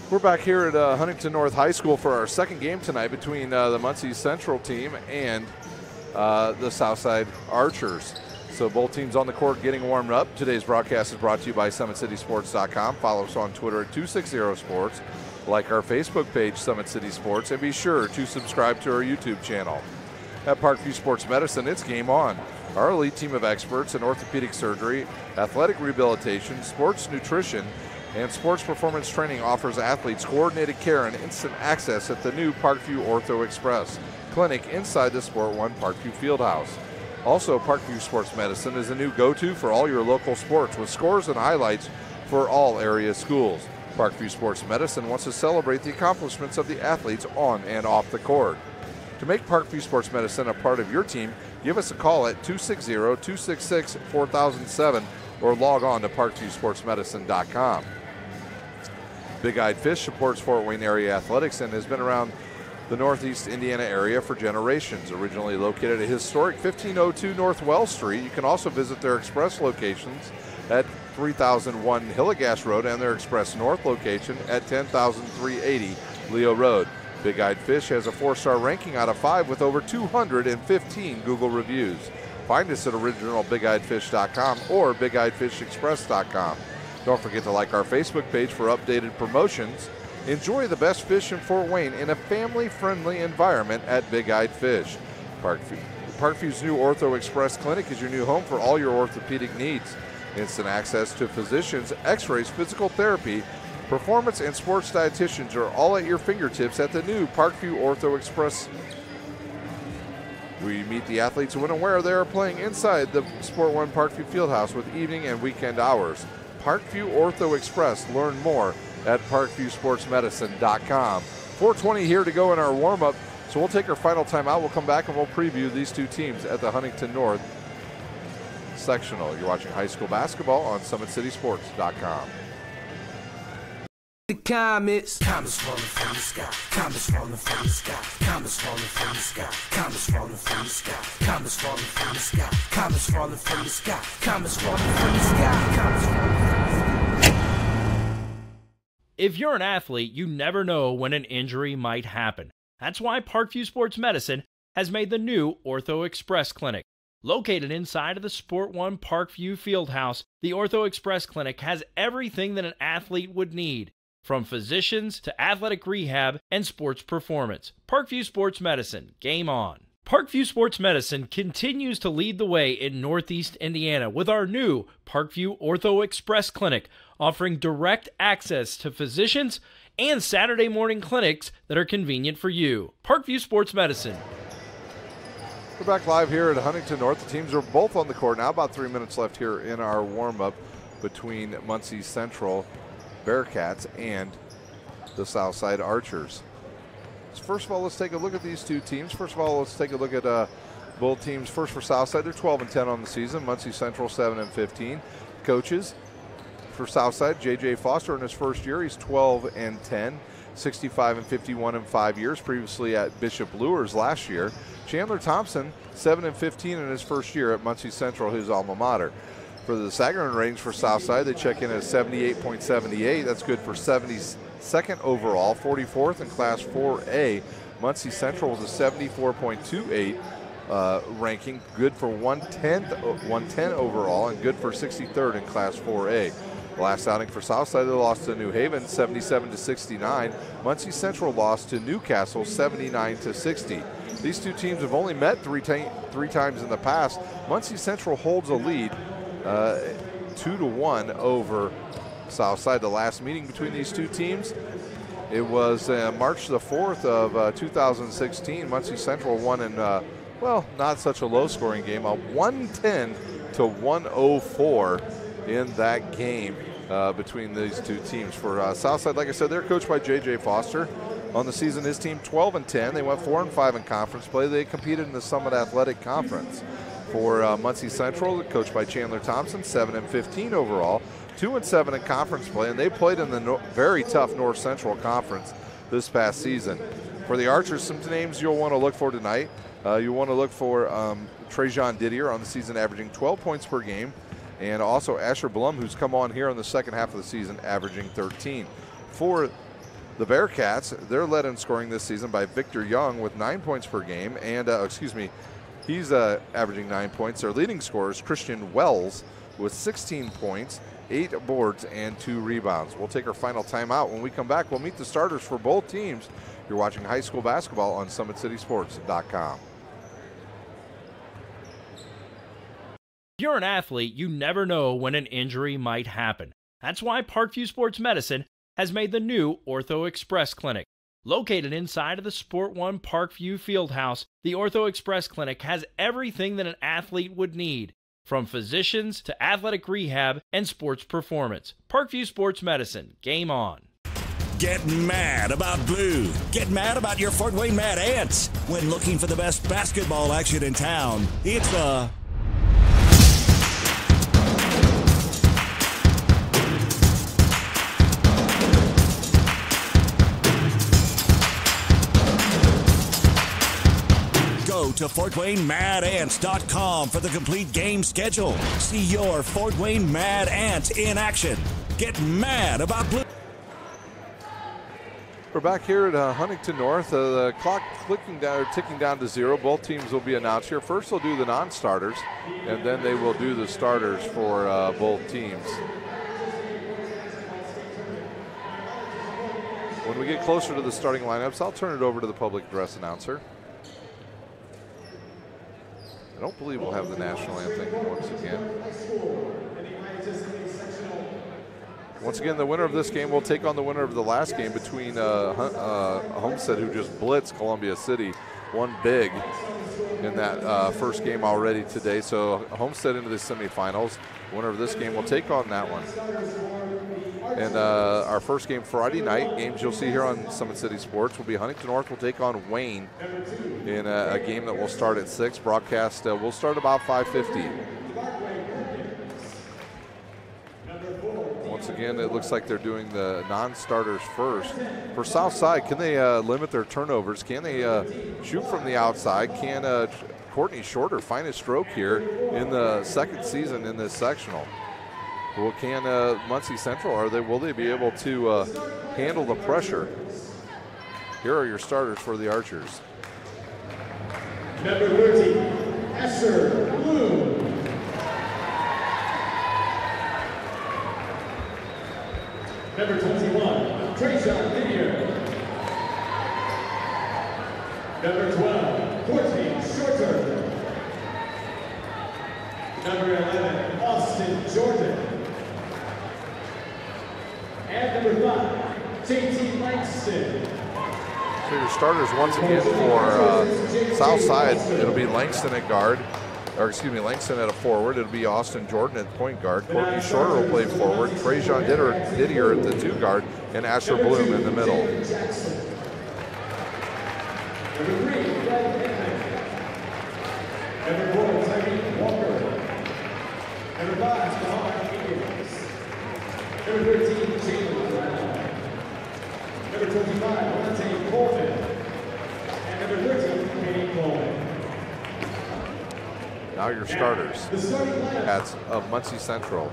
We're back here at Huntington North High School for our second game tonight between the Muncie Central team and the Southside Archers. So both teams on the court getting warmed up. Today's broadcast is brought to you by SummitCitySports.com. Follow us on Twitter at 260sports. Like our Facebook page, Summit City Sports, and be sure to subscribe to our YouTube channel. At Parkview Sports Medicine, it's game on. Our elite team of experts in orthopedic surgery, athletic rehabilitation, sports nutrition, and sports performance training offers athletes coordinated care and instant access at the new Parkview Ortho Express clinic inside the Sport One Parkview Fieldhouse. Also, Parkview Sports Medicine is a new go-to for all your local sports with scores and highlights for all area schools. Parkview Sports Medicine wants to celebrate the accomplishments of the athletes on and off the court. To make Parkview Sports Medicine a part of your team, give us a call at 260-266-4007 or log on to parkviewsportsmedicine.com. Big Eyed Fish supports Fort Wayne area athletics and has been around the Northeast Indiana area for generations. Originally located at historic 1502 North Wells Street, you can also visit their express locations at 3001 Hillegas Road and their express north location at 10380 Leo Road. Big Eyed Fish has a 4-star ranking out of 5 with over 215 Google reviews. Find us at originalbigeyedfish.com or bigeyedfishexpress.com. Don't forget to like our Facebook page for updated promotions. Enjoy the best fish in Fort Wayne in a family-friendly environment at Big Eyed Fish. Parkview's new Ortho Express Clinic is your new home for all your orthopedic needs. Instant access to physicians, x-rays, physical therapy, performance, and sports dietitians are all at your fingertips at the new Parkview Ortho Express. We meet the athletes when and where they are playing inside the Sport One Parkview Fieldhouse with evening and weekend hours. Parkview Ortho Express. Learn more at parkviewsportsmedicine.com. 4:20 here to go in our warm-up, so we'll take our final timeout. We'll come back and we'll preview these two teams at the Huntington North Sectional. You're watching high school basketball on SummitCitySports.com. The comets falling from the sky, comets falling from the sky, comets falling from the sky, comets falling from the sky, comets falling from the sky, comets falling from the sky, comets falling from the sky, comets falling from the sky. If you're an athlete, you never know when an injury might happen. That's why Parkview Sports Medicine has made the new Ortho Express Clinic. Located inside of the Sport One Parkview Fieldhouse, the Ortho Express Clinic has everything that an athlete would need, from physicians to athletic rehab and sports performance. Parkview Sports Medicine, game on. Parkview Sports Medicine continues to lead the way in Northeast Indiana with our new Parkview Ortho Express Clinic, offering direct access to physicians and Saturday morning clinics that are convenient for you. Parkview Sports Medicine. We're back live here at Huntington North. The teams are both on the court now. About 3 minutes left here in our warm-up between Muncie Central Bearcats and the Southside Archers. So first of all, let's take a look at these two teams. First of all, let's take a look at both teams. First for Southside, they're 12-10 on the season. Muncie Central 7-15. Coaches for Southside, J.J. Foster in his first year, he's 12-10, 65-51 in 5 years. Previously at Bishop Luers last year. Chandler Thompson 7-15 in his first year at Muncie Central, his alma mater. For the Sagarin ratings for Southside, they check in at 78.78. That's good for 72nd overall, 44th in Class 4A. Muncie Central was a 74.28 ranking, good for 110 overall, and good for 63rd in Class 4A. Last outing for Southside, they lost to New Haven 77-69. Muncie Central lost to Newcastle 79-60. These two teams have only met three times in the past. Muncie Central holds a lead 2-1 over Southside. The last meeting between these two teams, it was March the 4th of 2016. Muncie Central won in, well, not such a low-scoring game, a 110-104 in that game between these two teams. For Southside, like I said, they're coached by J.J. Foster. On the season, his team 12-10. They went 4-5 in conference play. They competed in the Summit Athletic Conference. For Muncie Central, coached by Chandler Thompson, 7-15 overall, 2-7 in conference play, and they played in the very tough North Central Conference this past season. For the Archers, some names you'll want to look for tonight. You want to look for Trajan Didier on the season, averaging 12 points per game, and also Asher Blum, who's come on here in the second half of the season, averaging 13. For The Bearcats, they're led in scoring this season by Victor Young with 9 points per game, and he's averaging 9 points. Their leading scorer is Christian Wells with 16 points, 8 boards, and 2 rebounds. We'll take our final timeout. When we come back, we'll meet the starters for both teams. You're watching high school basketball on SummitCitySports.com. If you're an athlete, you never know when an injury might happen. That's why Parkview Sports Medicine has made the new Ortho Express Clinic. Located inside of the Sport One Parkview Fieldhouse, the Ortho Express Clinic has everything that an athlete would need, from physicians to athletic rehab and sports performance. Parkview Sports Medicine, game on. Get mad about blue. Get mad about your Fort Wayne Mad Ants. When looking for the best basketball action in town, it's the Go to FortWayneMadAnts.com for the complete game schedule. See your Fort Wayne Mad Ants in action. Get mad about blue. We're back here at Huntington North. The clock ticking down to 0. Both teams will be announced here. First, they'll do the non-starters, and then they will do the starters for both teams. When we get closer to the starting lineups, I'll turn it over to the public address announcer. I don't believe we'll have the national anthem once again. Once again, the winner of this game will take on the winner of the last game between Homestead, who just blitzed Columbia City, won big in that first game already today. So Homestead into the semifinals. Winner of this game will take on that one. And our first game Friday night, games you'll see here on Summit City Sports, will be Huntington North will take on Wayne in a game that will start at 6. Broadcast will start about 5:50. Once again, it looks like they're doing the non-starters first. For Southside, can they limit their turnovers? Can they shoot from the outside? Can Courtney Shorter find a stroke here in the second season in this sectional? Well, can Muncie Central, will they be able to handle the pressure? Here are your starters for the Archers. Number 30, Asher Bloom. Number 21, Trajan Didier. Number 12, Courtney Shorter. Number 11, Austin Jordan. And number 5, JT Langston. So your starters once again for Southside, it'll be Langston at guard, Langston at a forward. It'll be Austin Jordan at point guard. Courtney Shorter will play forward. Trajan Didier at the 2 guard, and Asher Bloom in the middle. Number 3, Brad Pittman. Number 4, Tyree Walker. Number 5, Mahoney Higgins. Number 13, Jalen Brown. Number 25, Monte Coleman. And number 13, Kenny Coleman. Now your starters of Muncie Central.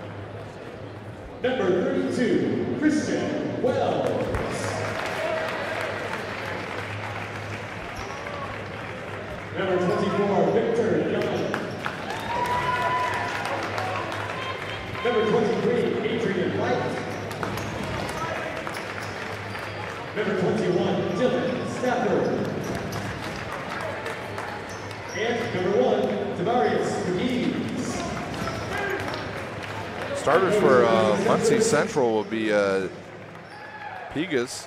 Number 32, Christian Wells. Number 24, Victor Young. Number 23, Adrian White. Number 21, Dylan Stafford. And number 1, Tavarius McGee. Starters for Muncie Central will be Pegas,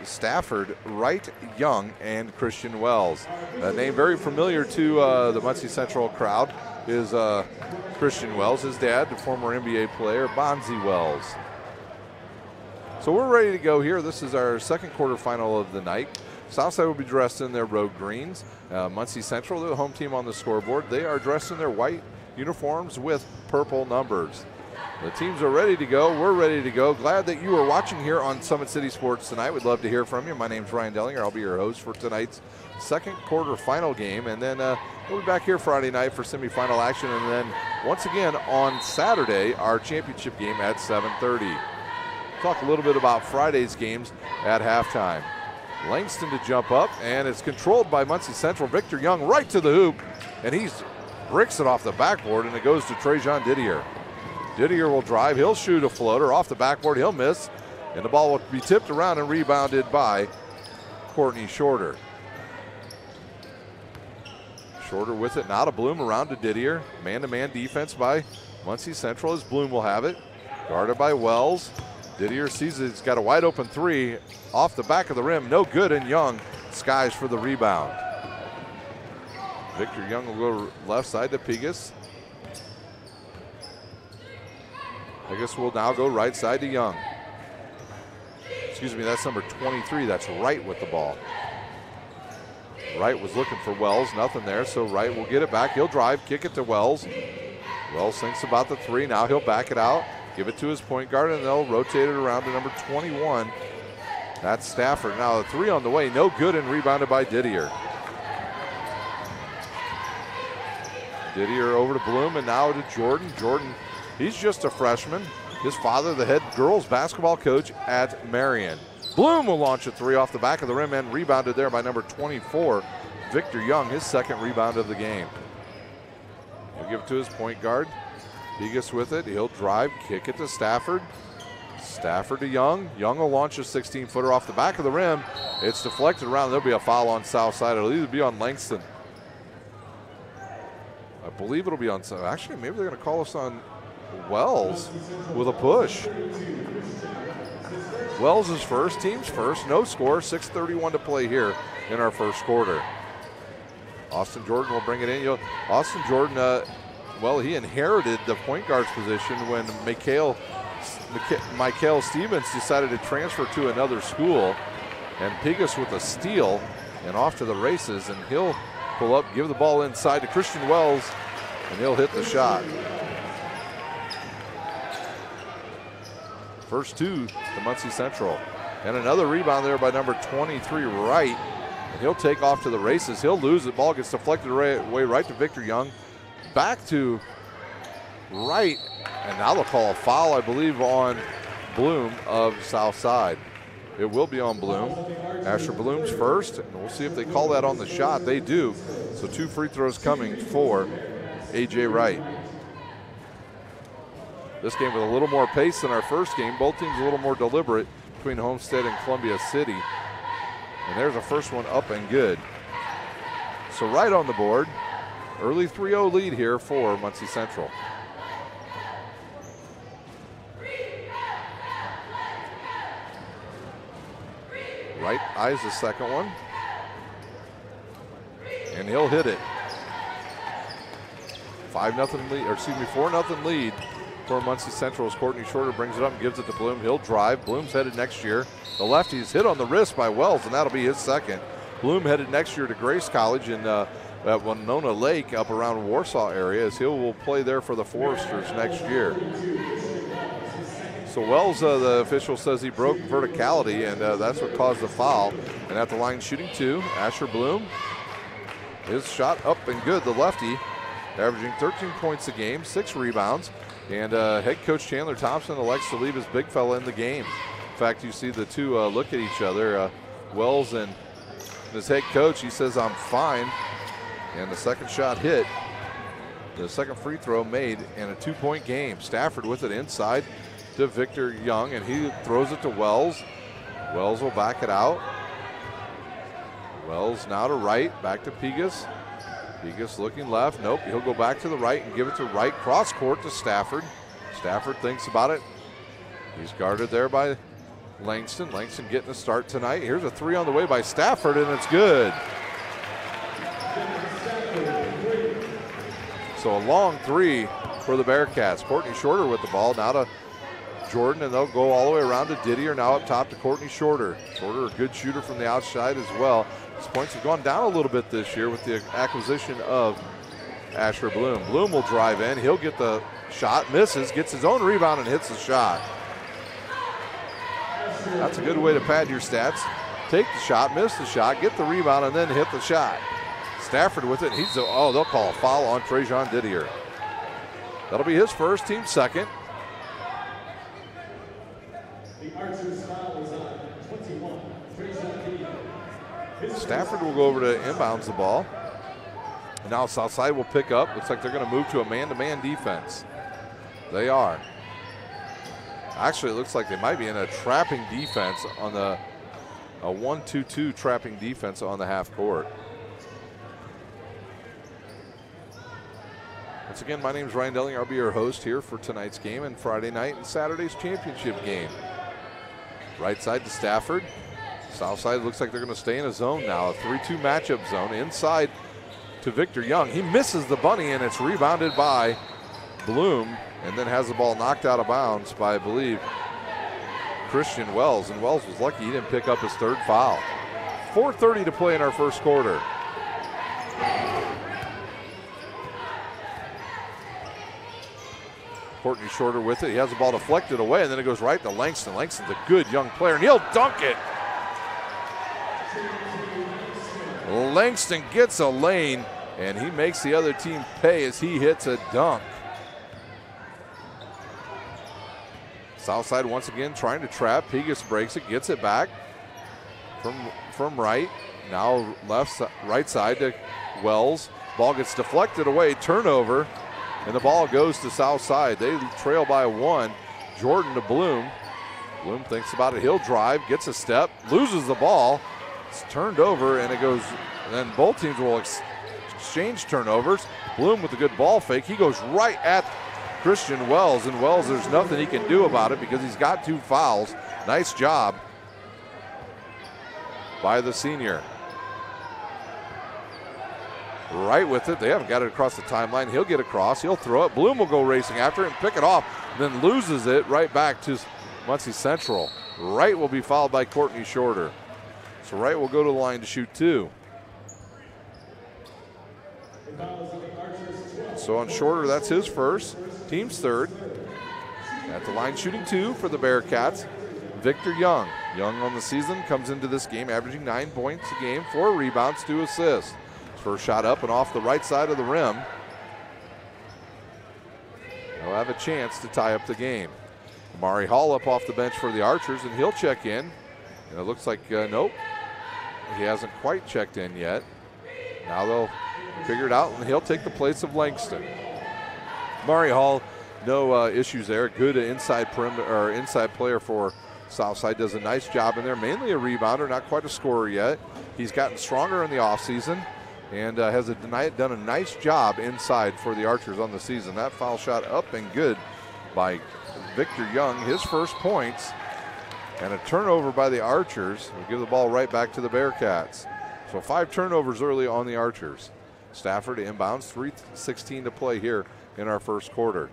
Stafford, Wright, Young, and Christian Wells. A name very familiar to the Muncie Central crowd is Christian Wells. His dad, the former NBA player, Bonzi Wells. So we're ready to go here. This is our second quarterfinal of the night. Southside will be dressed in their road greens. Muncie Central, they're the home team on the scoreboard. They are dressed in their white uniforms with purple numbers. The teams are ready to go. We're ready to go. Glad that you are watching here on Summit City Sports tonight. We'd love to hear from you. My name's Ryan Dellinger. I'll be your host for tonight's second quarterfinal game. And then we'll be back here Friday night for semifinal action. And then once again on Saturday, our championship game at 7:30. talk a little bit about Friday's games at halftime. Langston to jump up, and it's controlled by Muncie Central. Victor Young right to the hoop, and he bricks it off the backboard, and it goes to Trajan Didier. Didier will drive. He'll shoot a floater off the backboard. He'll miss, and the ball will be tipped around and rebounded by Courtney Shorter. Shorter with it now to Bloom, around to Didier. Man-to-man defense by Muncie Central as Bloom will have it. Guarded by Wells. Didier sees it. He's got a wide open three off the back of the rim. No good, and Young skies for the rebound. Victor Young will go left side to Pegas. Pegas will now go right side to Young. Excuse me, that's number 23. That's Wright with the ball. Wright was looking for Wells, nothing there, so Wright will get it back. He'll drive, kick it to Wells. Wells thinks about the three. Now he'll back it out, give it to his point guard, and they'll rotate it around to number 21. That's Stafford. Now the three on the way, no good, and rebounded by Didier. Didier over to Bloom, and now to Jordan. Jordan, he's just a freshman. His father, the head girls basketball coach at Marion. Bloom will launch a three off the back of the rim and rebounded there by number 24, Victor Young, his second rebound of the game. He'll give it to his point guard. Pegas with it. He'll drive, kick it to Stafford. Stafford to Young. Young will launch a 16-footer off the back of the rim. It's deflected around. There'll be a foul on south side. It'll either be on Langston. I believe it'll be on, actually maybe they're going to call us on Wells with a push. Wells is first, team's first, no score, 6:31 to play here in our first quarter. Austin Jordan will bring it in. Austin Jordan, well, he inherited the point guard's position when Michael Stevens decided to transfer to another school, and Pegas with a steal and off to the races, and he'll pull up, give the ball inside to Christian Wells, and he'll hit the shot. First two to Muncie Central. And another rebound there by number 23, Wright. And he'll take off to the races. He'll lose it. Ball gets deflected away right to Victor Young. Back to Wright. And now they'll call a foul, I believe, on Bloom of Southside. It will be on Bloom. Asher Bloom's first. And we'll see if they call that on the shot. They do. So 2 free throws coming for A.J. Wright. This game with a little more pace than our first game. Both teams a little more deliberate between Homestead and Columbia City. And there's a first one up and good. So right on the board. Early 3-0 lead here for Muncie Central. Wright eyes the second one. And he'll hit it. 5-0 lead, or excuse me, 4-0 lead for Muncie Central as Courtney Shorter brings it up and gives it to Bloom. He'll drive. Bloom's headed next year. The lefty is hit on the wrist by Wells, and that'll be his second. Bloom headed next year to Grace College in at Winona Lake up around Warsaw area, as he will play there for the Foresters next year. So Wells, the official says he broke verticality, and that's what caused the foul. And at the line shooting two, Asher Bloom. His shot up and good, the lefty, averaging 13 points a game, 6 rebounds. And head coach Chandler Thompson elects to leave his big fella in the game. In fact, you see the two look at each other. Wells and his head coach, he says, "I'm fine." And the second shot hit. The second free throw made, and a 2-point game. Stafford with it inside to Victor Young, and he throws it to Wells. Wells will back it out. Wells now to Wright, back to Pegas. Pegas looking left. Nope, he'll go back to the right and give it to Wright. Cross court to Stafford. Stafford thinks about it. He's guarded there by Langston. Langston getting a start tonight. Here's a three on the way by Stafford, and it's good. So a long three for the Bearcats. Courtney Shorter with the ball. Now to Jordan, and they'll go all the way around to Didier. Now up top to Courtney Shorter. Shorter, a good shooter from the outside as well. His points have gone down a little bit this year with the acquisition of Asher Bloom. Bloom will drive in. He'll get the shot, misses, gets his own rebound, and hits the shot. That's a good way to pad your stats. Take the shot, miss the shot, get the rebound, and then hit the shot. Stafford with it. They'll call a foul on Trajan Didier. That'll be his first, team second. Archer's foul is on 21, 317. Stafford will go over to inbounds the ball. And now Southside will pick up. Looks like they're going to move to a man-to-man defense. They are. Actually, it looks like they might be in a trapping defense on a 1-2-2 trapping defense on the half court. Once again, my name is Ryan Delling. I'll be your host here for tonight's game and Friday night and Saturday's championship game. Right side to Stafford. South side looks like they're going to stay in a zone now, a 3-2 matchup zone. Inside to Victor Young. He misses the bunny, and it's rebounded by Bloom, and then has the ball knocked out of bounds by, I believe, Christian Wells. And Wells was lucky he didn't pick up his third foul. 4:30 to play in our first quarter. Courtney Shorter with it. He has the ball deflected away, and then it goes right to Langston. Langston's a good young player, and he'll dunk it. Langston gets a lane, and he makes the other team pay as he hits a dunk. Southside once again trying to trap. Pegas breaks it, gets it back from right. Now right side to Wells. Ball gets deflected away, turnover, and the ball goes to Southside. They trail by one. Jordan to Bloom. Bloom thinks about it. He'll drive, gets a step, loses the ball. It's turned over, and it goes, and then both teams will exchange turnovers. Bloom with a good ball fake. He goes right at Christian Wells, and Wells, there's nothing he can do about it because he's got 2 fouls. Nice job by the senior. Right with it. They haven't got it across the timeline. He'll get across. He'll throw it. Bloom will go racing after it and pick it off, and then loses it right back to Muncie Central. Wright will be fouled by Courtney Shorter. So Wright will go to the line to shoot 2. So on Shorter, that's his first. Team's third. At the line shooting 2 for the Bearcats, Victor Young. Young on the season comes into this game averaging 9 points a game, 4 rebounds, 2 assists. His first shot up and off the right side of the rim. He'll have a chance to tie up the game. Amari Hall up off the bench for the Archers, and he'll check in. And it looks like, nope, he hasn't quite checked in yet. Now they'll figure it out, and he'll take the place of Langston. Amari Hall, no issues there. Good inside perimeter or inside player for Southside. Does a nice job in there. Mainly a rebounder, not quite a scorer yet. He's gotten stronger in the offseason and has done a nice job inside for the Archers on the season. That foul shot up and good by Victor Young, his first points, and a turnover by the Archers. We'll give the ball right back to the Bearcats. So 5 turnovers early on the Archers. Stafford inbounds, 3:16 to play here in our first quarter.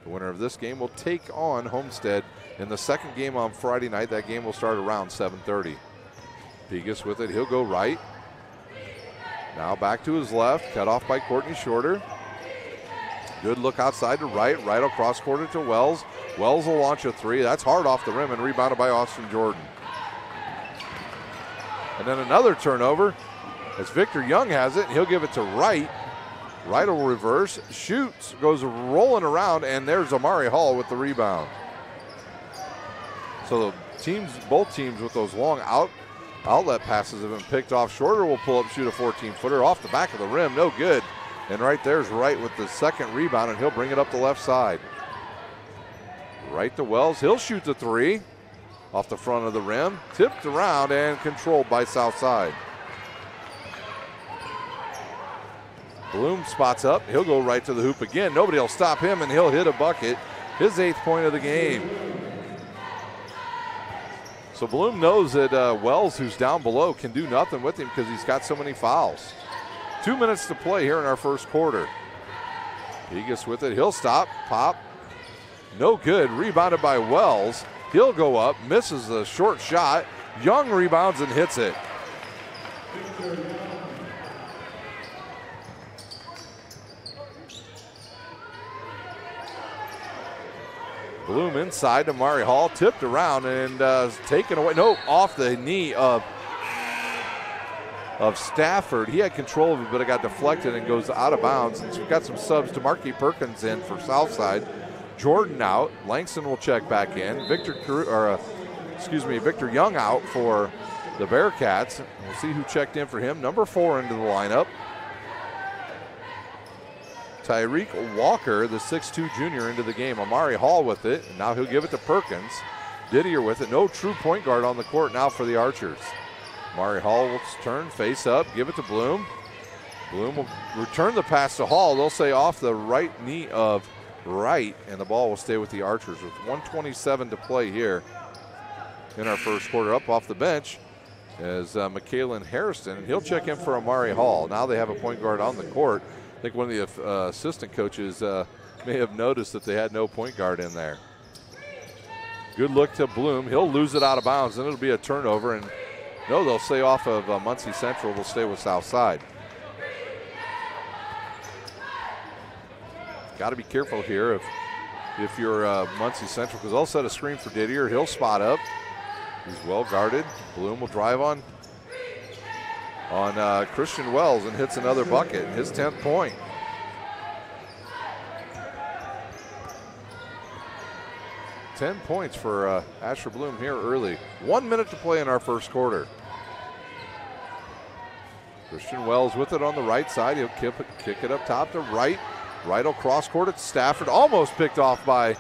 The winner of this game will take on Homestead in the second game on Friday night. That game will start around 7:30. Pegas with it, he'll go right. Now back to his left, cut off by Courtney Shorter. Good look outside to right across quarter to Wells. Wells will launch a 3. That's hard off the rim and rebounded by Austin Jordan. And then another turnover as Victor Young has it, and he'll give it to Wright. Wright will reverse, shoots, goes rolling around, and there's Amari Hall with the rebound. So the teams, both teams with those long outlet passes have been picked off. Shorter will pull up, shoot a 14-footer off the back of the rim, no good. And right there's Wright with the second rebound, and he'll bring it up the left side. Right to Wells, he'll shoot the 3 off the front of the rim, tipped around and controlled by Southside. Bloom spots up, he'll go right to the hoop again. Nobody will stop him, and he'll hit a bucket. His 8th point of the game. So Bloom knows that Wells, who's down below, can do nothing with him because he's got so many fouls. 2 minutes to play here in our first quarter. Pegas with it, he'll stop, pop. No good, rebounded by Wells. He'll go up, misses the short shot. Young rebounds and hits it. Bloom inside to Mari Hall, tipped around and taken away. No, off the knee of Stafford. He had control of it, but it got deflected and goes out of bounds. And so we've got some subs to Marquis Perkins in for Southside. Jordan out. Langston will check back in. Victor Young out for the Bearcats. We'll see who checked in for him. Number 4 into the lineup. Tyreek Walker, the 6'2 junior, into the game. Amari Hall with it, and now he'll give it to Perkins. Didier with it. No true point guard on the court now for the Archers. Amari Hall will turn, face up, give it to Bloom. Bloom will return the pass to Hall. They'll say off the right knee of Wright, and the ball will stay with the Archers with 1:27 to play here in our first quarter. Up off the bench is Michaelan Harrison. He'll check in for Amari Hall. Now they have a point guard on the court. I think one of the assistant coaches may have noticed that they had no point guard in there. Good look to Bloom. He'll lose it out of bounds, and it'll be a turnover. And no, they'll stay off of Muncie Central. They'll stay with Southside. Got to be careful here if you're Muncie Central, because they'll set a screen for Didier. He'll spot up. He's well guarded. Bloom will drive on Christian Wells and hits another bucket, his 10th point. Ten points for Asher Bloom here early. 1 minute to play in our first quarter. Christian Wells with it on the right side. He'll kick it up top to Wright. Wright will cross court at Stafford. Almost picked off by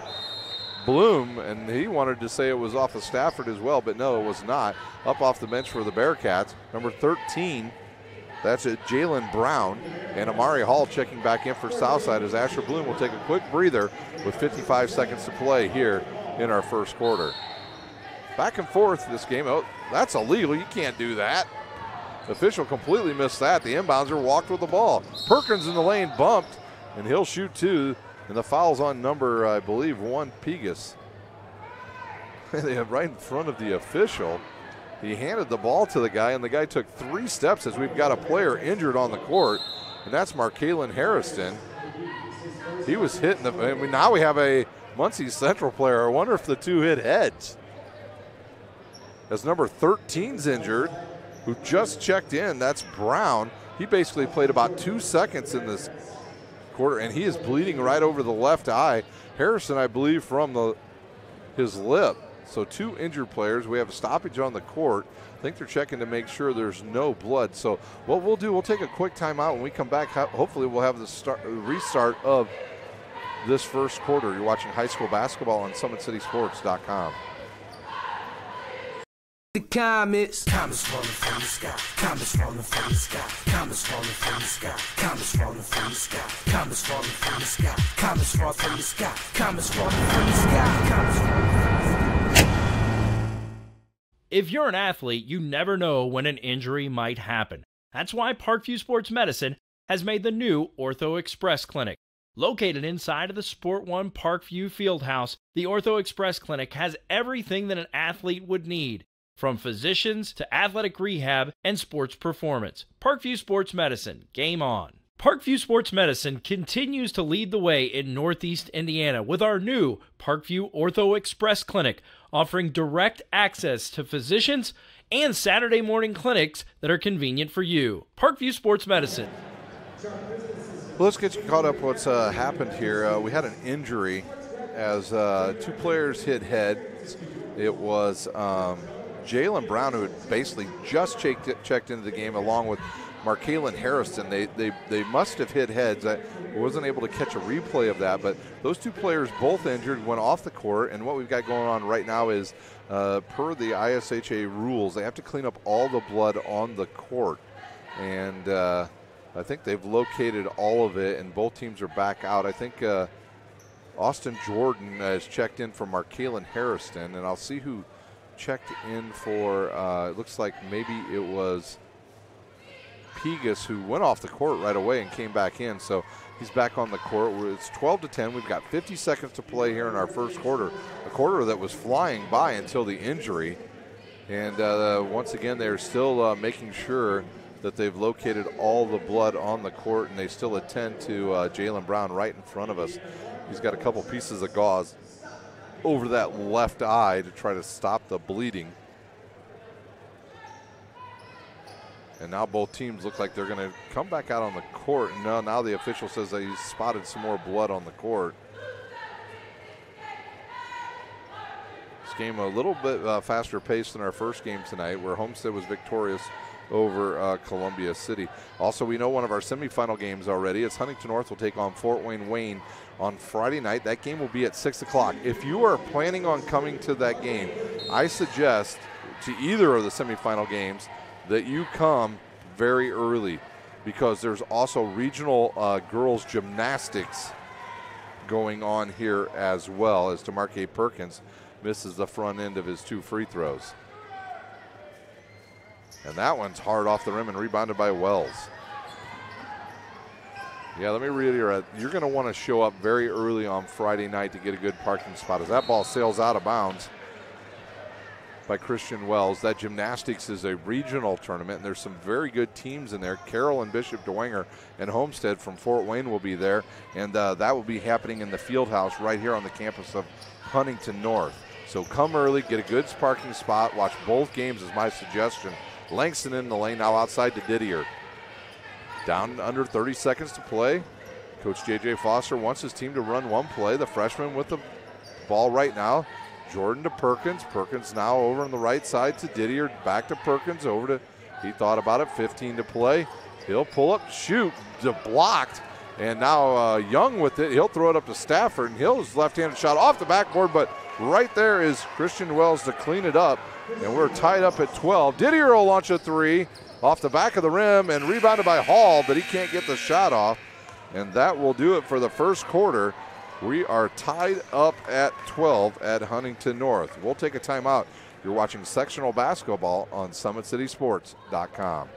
Bloom, and he wanted to say it was off of Stafford as well, but no, it was not. Up off the bench for the Bearcats, number 13, that's Jalen Brown, and Amari Hall checking back in for Southside as Asher Bloom will take a quick breather with 55 seconds to play here in our first quarter. Back and forth this game. Oh, that's illegal. You can't do that. The official completely missed that. The inbounder walked with the ball. Perkins in the lane bumped, and he'll shoot 2. And the foul's on number, I believe, 1, Pegas. They have right in front of the official. He handed the ball to the guy, and the guy took 3 steps as we've got a player injured on the court, and that's Markaylin Harrison. He was hitting now we have a Muncie Central player. I wonder if the 2 hit heads. As number 13's injured, who just checked in, that's Brown. He basically played about 2 seconds in this quarter, and he is bleeding right over the left eye. Harrison, I believe, from his lip. So 2 injured players. We have a stoppage on the court. I think they're checking to make sure there's no blood. So what we'll do, we'll take a quick timeout. When we come back, hopefully we'll have the restart of this first quarter. You're watching high school basketball on SummitCitySports.com. The comets falling from the sky, comets falling from the sky, comets falling from the sky, comets falling from the sky, comets falling from the sky, comets falling from the sky, comets falling from the sky, comets falling from the sky. If you're an athlete, you never know when an injury might happen. That's why Parkview Sports Medicine has made the new Ortho Express Clinic. Located inside of the Sport One Parkview Fieldhouse, the Ortho Express Clinic has everything that an athlete would need, from physicians to athletic rehab and sports performance. Parkview Sports Medicine, game on. Parkview Sports Medicine continues to lead the way in Northeast Indiana with our new Parkview Ortho Express Clinic, offering direct access to physicians and Saturday morning clinics that are convenient for you. Parkview Sports Medicine. Well, let's get you caught up what's happened here. We had an injury as 2 players hit heads. It was Jalen Brown, who had basically just checked into the game, along with Markaylin Harrison. They must have hit heads. I wasn't able to catch a replay of that, but those 2 players, both injured, went off the court. And what we've got going on right now is, per the IHSAA rules, they have to clean up all the blood on the court. And I think they've located all of it, and both teams are back out. I think Austin Jordan has checked in for Markaylin Harrison, and I'll see who checked in for, it looks like maybe it was Pegas, who went off the court right away and came back in. So he's back on the court. It's 12-10. We've got 50 seconds to play here in our first quarter, a quarter that was flying by until the injury. And once again, they're still making sure that they've located all the blood on the court, and they still attend to Jalen Brown right in front of us. He's got a couple pieces of gauze over that left eye to try to stop the bleeding. And now both teams look like they're going to come back out on the court. No, now the official says that he's spotted some more blood on the court. This game a little bit faster paced than our first game tonight, where Homestead was victorious over Columbia City. Also, we know one of our semifinal games already. It's Huntington North will take on Fort Wayne on Friday night. That game will be at 6 o'clock. If you are planning on coming to that game, I suggest to either of the semifinal games that you come very early, because there's also regional girls gymnastics going on here as well, as DeMarque Perkins misses the front end of his 2 free throws. And that one's hard off the rim and rebounded by Wells. Yeah, let me reiterate, you're going to want to show up very early on Friday night to get a good parking spot. As that ball sails out of bounds by Christian Wells. That gymnastics is a regional tournament, and there's some very good teams in there. Carroll and Bishop Dwenger and Homestead from Fort Wayne will be there, and that will be happening in the field house right here on the campus of Huntington North. So come early, get a good parking spot, watch both games is my suggestion. Langston in the lane, now outside to Didier. Down under 30 seconds to play. Coach J.J. Foster wants his team to run one play. The freshman with the ball right now. Jordan to Perkins. Perkins now over on the right side to Didier. Back to Perkins, over to, he thought about it, 15 to play. He'll pull up, shoot, blocked. And now Young with it. He'll throw it up to Stafford, and his left-handed shot off the backboard, but right there is Christian Wells to clean it up. And we're tied up at 12. Didier will launch a 3 off the back of the rim and rebounded by Hall, but he can't get the shot off. And that will do it for the first quarter. We are tied up at 12 at Huntington North. We'll take a timeout. You're watching sectional basketball on SummitCitySports.com.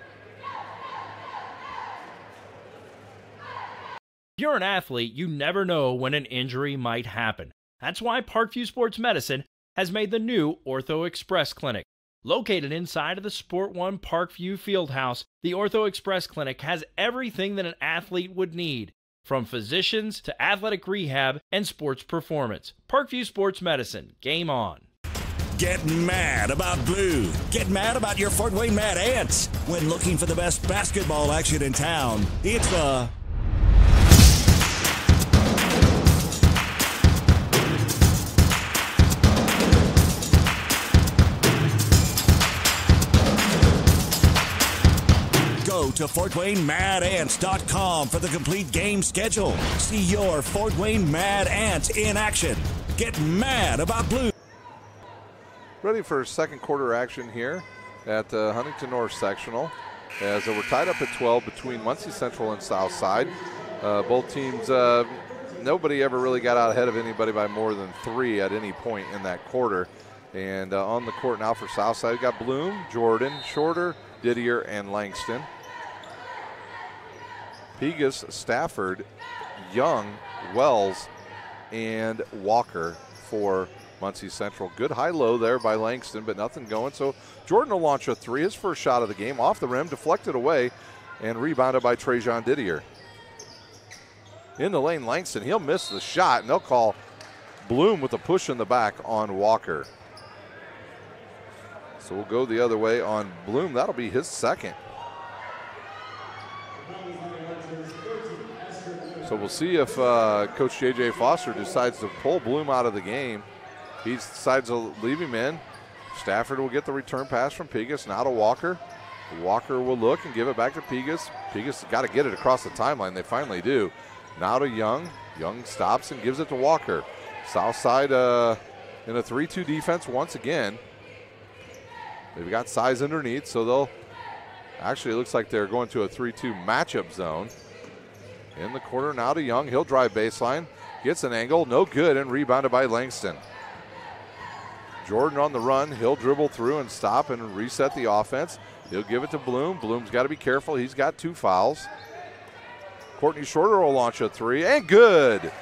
If you're an athlete, you never know when an injury might happen. That's why Parkview Sports Medicine has made the new Ortho Express Clinic. Located inside of the Sport One Parkview Fieldhouse, the Ortho Express Clinic has everything that an athlete would need, from physicians to athletic rehab and sports performance. Parkview Sports Medicine, game on. Get mad about blue. Get mad about your Fort Wayne Mad Ants. When looking for the best basketball action in town, it's the Go to FortWayneMadAnts.com for the complete game schedule. See your Fort Wayne Mad Ants in action. Get mad about blue. Ready for second quarter action here at Huntington North Sectional, as we're tied up at 12 between Muncie Central and Southside. Both teams, nobody ever really got out ahead of anybody by more than 3 at any point in that quarter. And on the court now for Southside, we've got Bloom, Jordan, Shorter, Didier, and Langston. Pegas, Stafford, Young, Wells, and Walker for Muncie Central. Good high-low there by Langston, but nothing going. So Jordan will launch a 3, his first shot of the game, off the rim, deflected away, and rebounded by Trajan Didier. In the lane, Langston, he'll miss the shot, and they'll call Bloom with a push in the back on Walker. So we'll go the other way on Bloom. That'll be his second. So we'll see if Coach J.J. Foster decides to pull Bloom out of the game. He decides to leave him in. Stafford will get the return pass from Pegas, now to Walker. Walker will look and give it back to Pegas. Pegas got to get it across the timeline. They finally do. Now to Young. Young stops and gives it to Walker. Southside in a 3-2 defense once again. They've got size underneath, so they'll actually, it looks like they're going to a 3-2 matchup zone. In the corner now to Young. He'll drive baseline. Gets an angle. No good, and rebounded by Langston. Jordan on the run. He'll dribble through and stop and reset the offense. He'll give it to Bloom. Bloom's got to be careful. He's got 2 fouls. Courtney Shorter will launch a 3, and good.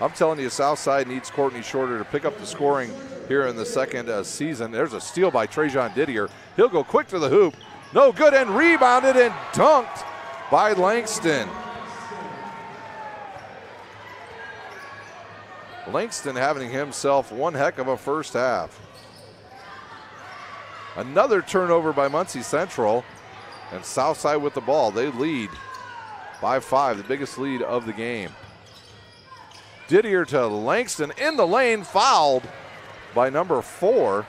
I'm telling you, Southside needs Courtney Shorter to pick up the scoring here in the second season. There's a steal by Trajan Didier. He'll go quick to the hoop. No good, and rebounded and dunked by Langston. Langston having himself one heck of a first half. Another turnover by Muncie Central, and Southside with the ball. They lead by 5, the biggest lead of the game. Didier to Langston in the lane, fouled. by number 4,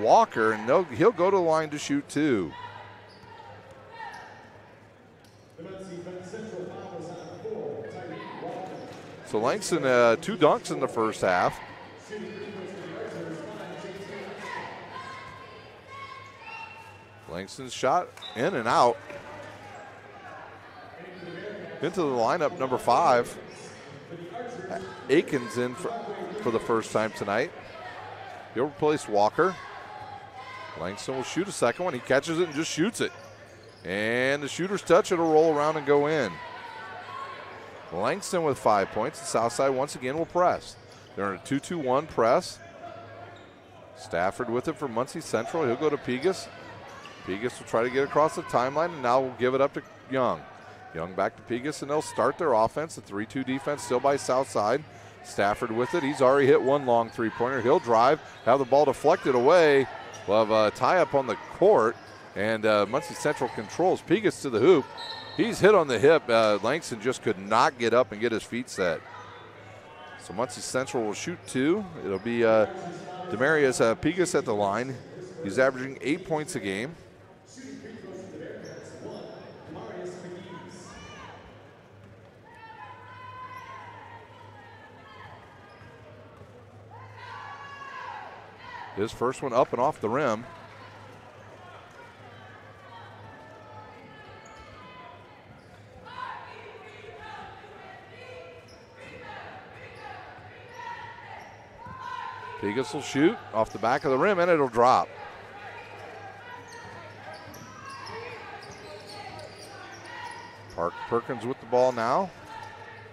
Walker, and he'll go to the line to shoot 2. So Langston, 2 dunks in the first half. Langston's shot in and out. Into the lineup, number 5. Aikens in for the first time tonight. He'll replace Walker. Langston will shoot a second one. He catches it and just shoots it. And the shooter's touch, it'll roll around and go in. Langston with 5 points. The Southside once again will press. They're in a 2-2-1 press. Stafford with it for Muncie Central. He'll go to Pegas. Pegas will try to get across the timeline, and now we'll give it up to Young. Young back to Pegas, and they'll start their offense. The 3-2 defense still by Southside. Stafford with it. He's already hit one long three-pointer. He'll drive, have the ball deflected away. We'll have a tie-up on the court, and Muncie Central controls. Pegas to the hoop. He's hit on the hip. Langston just could not get up and get his feet set. So Muncie Central will shoot 2. It'll be Demarius Pegas at the line. He's averaging 8 points a game. His first one up and off the rim. Pegas will shoot off the back of the rim, and it'll drop. Perkins with the ball now.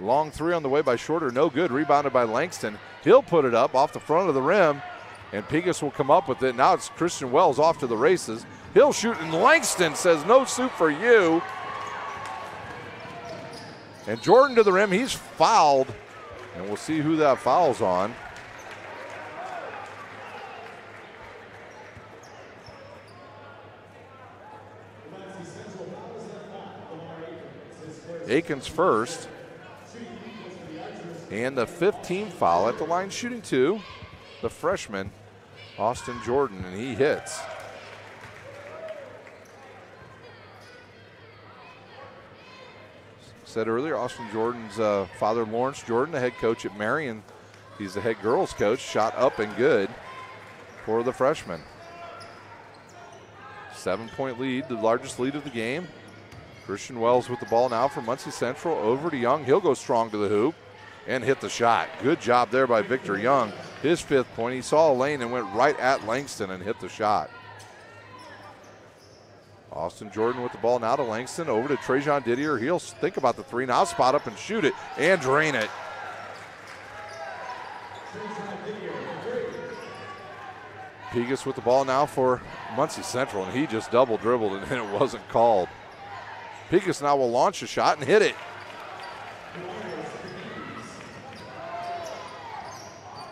Long 3 on the way by Shorter, no good. Rebounded by Langston. He'll put it up off the front of the rim, and Pegas will come up with it. Now it's Christian Wells off to the races. He'll shoot, and Langston says, no soup for you. And Jordan to the rim. He's fouled, and we'll see who that foul's on. Aikens first. And the 15th foul at the line, shooting 2. The freshman, Austin Jordan, and he hits. Said earlier, Austin Jordan's father, Lawrence Jordan, the head coach at Marion. He's the head girls coach. Shot up and good for the freshman. 7-point lead, the largest lead of the game. Christian Wells with the ball now for Muncie Central. Over to Young. He'll go strong to the hoop and hit the shot. Good job there by Victor Young. His 5th point. He saw a lane and went right at Langston and hit the shot. Austin Jordan with the ball now to Langston. Over to Trajan Didier. He'll think about the 3 now. Spot up and shoot it and drain it. Pegas with the ball now for Muncie Central, and he just double dribbled and it wasn't called. Pegas now will launch a shot and hit it.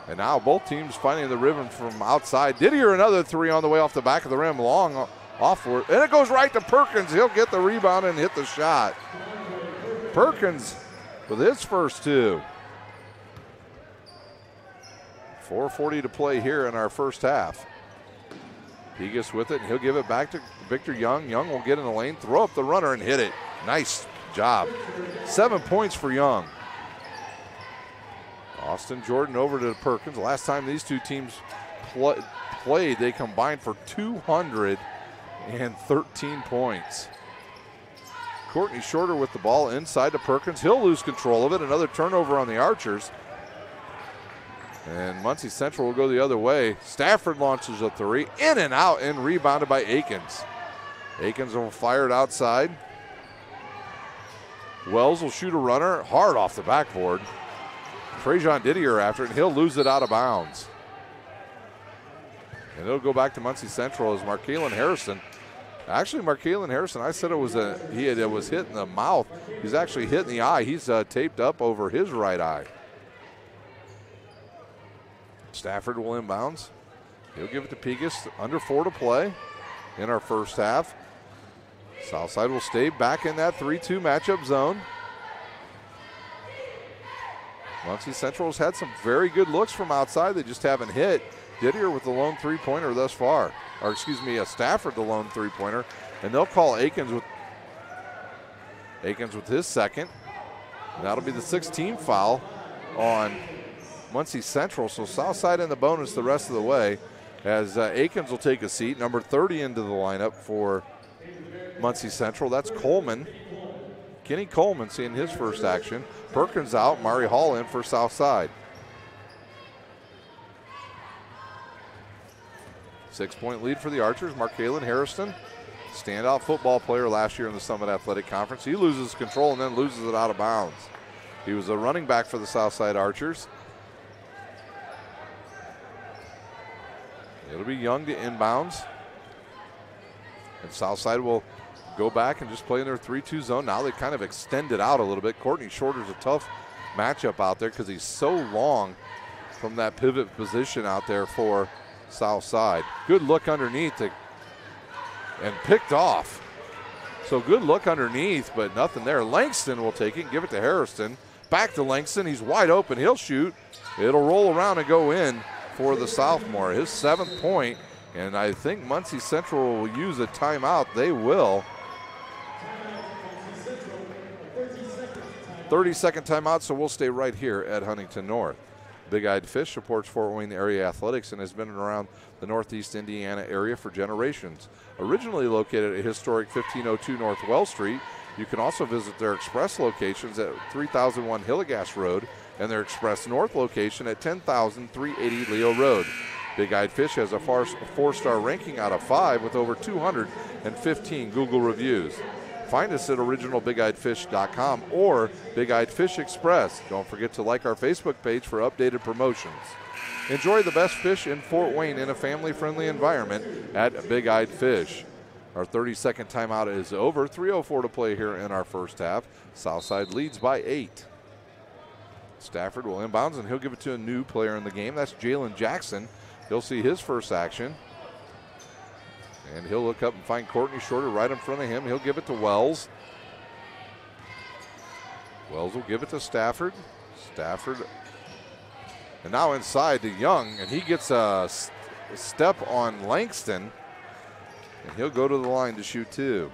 And now both teams finding the rhythm from outside. Didier another 3 on the way off the back of the rim, long offward. And it goes right to Perkins. He'll get the rebound and hit the shot. Perkins with his first 2. 4:40 to play here in our first half. Pegas with it, and he'll give it back to Victor Young. Young will get in the lane, throw up the runner, and hit it. Nice job. 7 points for Young. Austin Jordan over to Perkins. Last time these two teams played, they combined for 213 points. Courtney Shorter with the ball inside to Perkins. He'll lose control of it. Another turnover on the Archers. And Muncie Central will go the other way. Stafford launches a 3, in and out, and rebounded by Aikens. Aikens will fire it outside. Wells will shoot a runner hard off the backboard. Trajan Didier after it, and he'll lose it out of bounds. And it'll go back to Muncie Central as Markalen Harrison. Actually, Markalen Harrison, I said it was it was hit in the mouth. He's actually hit in the eye. He's taped up over his right eye. Stafford will inbounds. He'll give it to Pegas. Under 4 to play in our first half. Southside will stay back in that 3-2 matchup zone. Muncie Central has had some very good looks from outside. They just haven't hit. Didier with the lone three-pointer thus far. Or excuse me, Stafford the lone three-pointer. And they'll call Akins with his second. And that'll be the 16th foul on Muncie Central. So Southside in the bonus the rest of the way as Akins will take a seat. Number 30 into the lineup for Muncie Central. That's Coleman. Kenny Coleman seeing his first action. Perkins out, Mari Hall in for Southside. 6-point lead for the Archers. Markalen Harrison, standout football player last year in the Summit Athletic Conference. He loses control and then loses it out of bounds. He was a running back for the Southside Archers. It'll be Young to inbounds. And Southside will go back and just play in their 3-2 zone. Now they kind of extend it out a little bit. Courtney Shorter's a tough matchup out there because he's so long from that pivot position out there for Southside. Good look underneath and picked off. So good look underneath, but nothing there. Langston will take it and give it to Harrison. Back to Langston. He's wide open. He'll shoot. It'll roll around and go in for the sophomore. His 7th point, and I think Muncie Central will use a timeout. They will. 30-second timeout, so we'll stay right here at Huntington North. Big Eyed Fish supports Fort Wayne area athletics and has been around the Northeast Indiana area for generations. Originally located at historic 1502 North Wells Street, you can also visit their express locations at 3001 Hillegas Road and their express north location at 10,380 Leo Road. Big Eyed Fish has a 4-star ranking out of 5 with over 215 Google reviews. Find us at originalbigeyedfish.com or Big Eyed Fish Express. Don't forget to like our Facebook page for updated promotions. Enjoy the best fish in Fort Wayne in a family-friendly environment at Big Eyed Fish. Our 30-second timeout is over. 3:04 to play here in our first half. Southside leads by 8. Stafford will inbounds, and he'll give it to a new player in the game. That's Jalen Jackson. He'll see his first action. And he'll look up and find Courtney Shorter right in front of him. He'll give it to Wells. Wells will give it to Stafford. Stafford. And now inside to Young, and he gets a step on Langston. And he'll go to the line to shoot 2.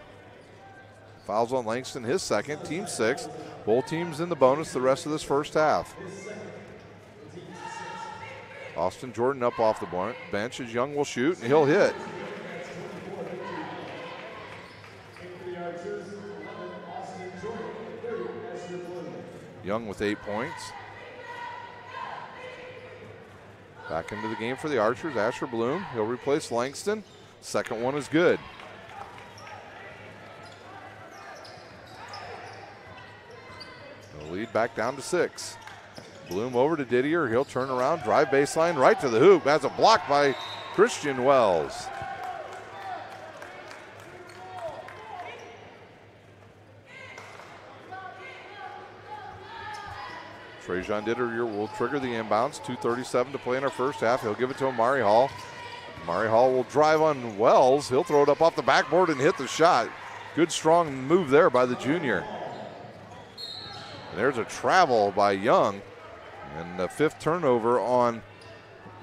Fouls on Langston, his second, team 6. Both teams in the bonus the rest of this first half. Austin Jordan up off the bench as Young will shoot, and he'll hit. Young with 8 points. Back into the game for the Archers, Asher Bloom. He'll replace Langston. Second one is good. The lead back down to 6. Bloom over to Didier. He'll turn around, drive baseline, right to the hoop. That's a block by Christian Wells. Trajan Didier will trigger the inbounds. 2:37 to play in our first half. He'll give it to Amari Hall. Amari Hall will drive on Wells. He'll throw it up off the backboard and hit the shot. Good strong move there by the junior. And there's a travel by Young. And the 5th turnover on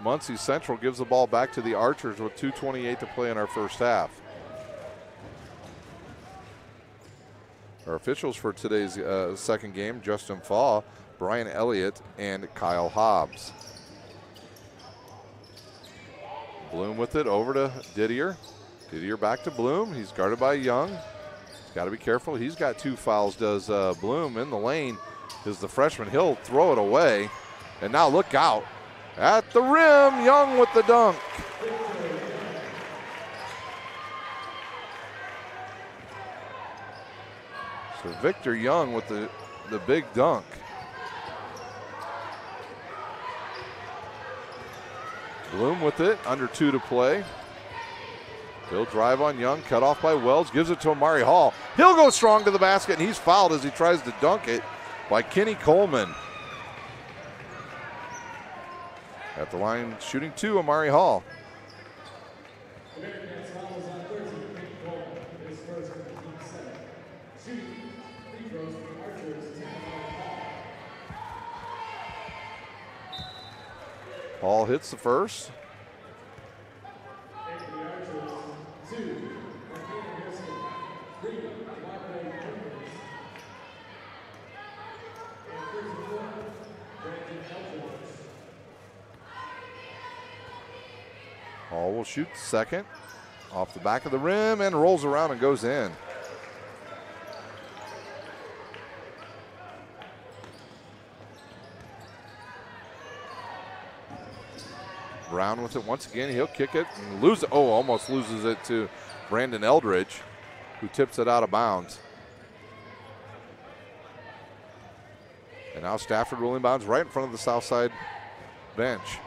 Muncie Central gives the ball back to the Archers with 2:28 to play in our first half. Our officials for today's second game, Justin Faw, Brian Elliott, and Kyle Hobbs. Bloom with it over to Didier. Didier back to Bloom. He's guarded by Young. He's got to be careful. He's got 2 fouls, does Bloom. In the lane is the freshman. He'll throw it away. And now look out. At the rim, Young with the dunk. So Victor Young with the big dunk. Bloom with it, under 2 to play. He'll drive on Young, cut off by Wells, gives it to Amari Hall. He'll go strong to the basket, and he's fouled as he tries to dunk it by Kenny Coleman. At the line, shooting 2, Amari Hall. Hall hits the first. Hall will shoot second. Off the back of the rim and rolls around and goes in. Brown with it once again. He'll kick it and lose it. Oh, almost loses it to Brandon Eldridge, who tips it out of bounds. And now Stafford will inbounds right in front of the south side bench.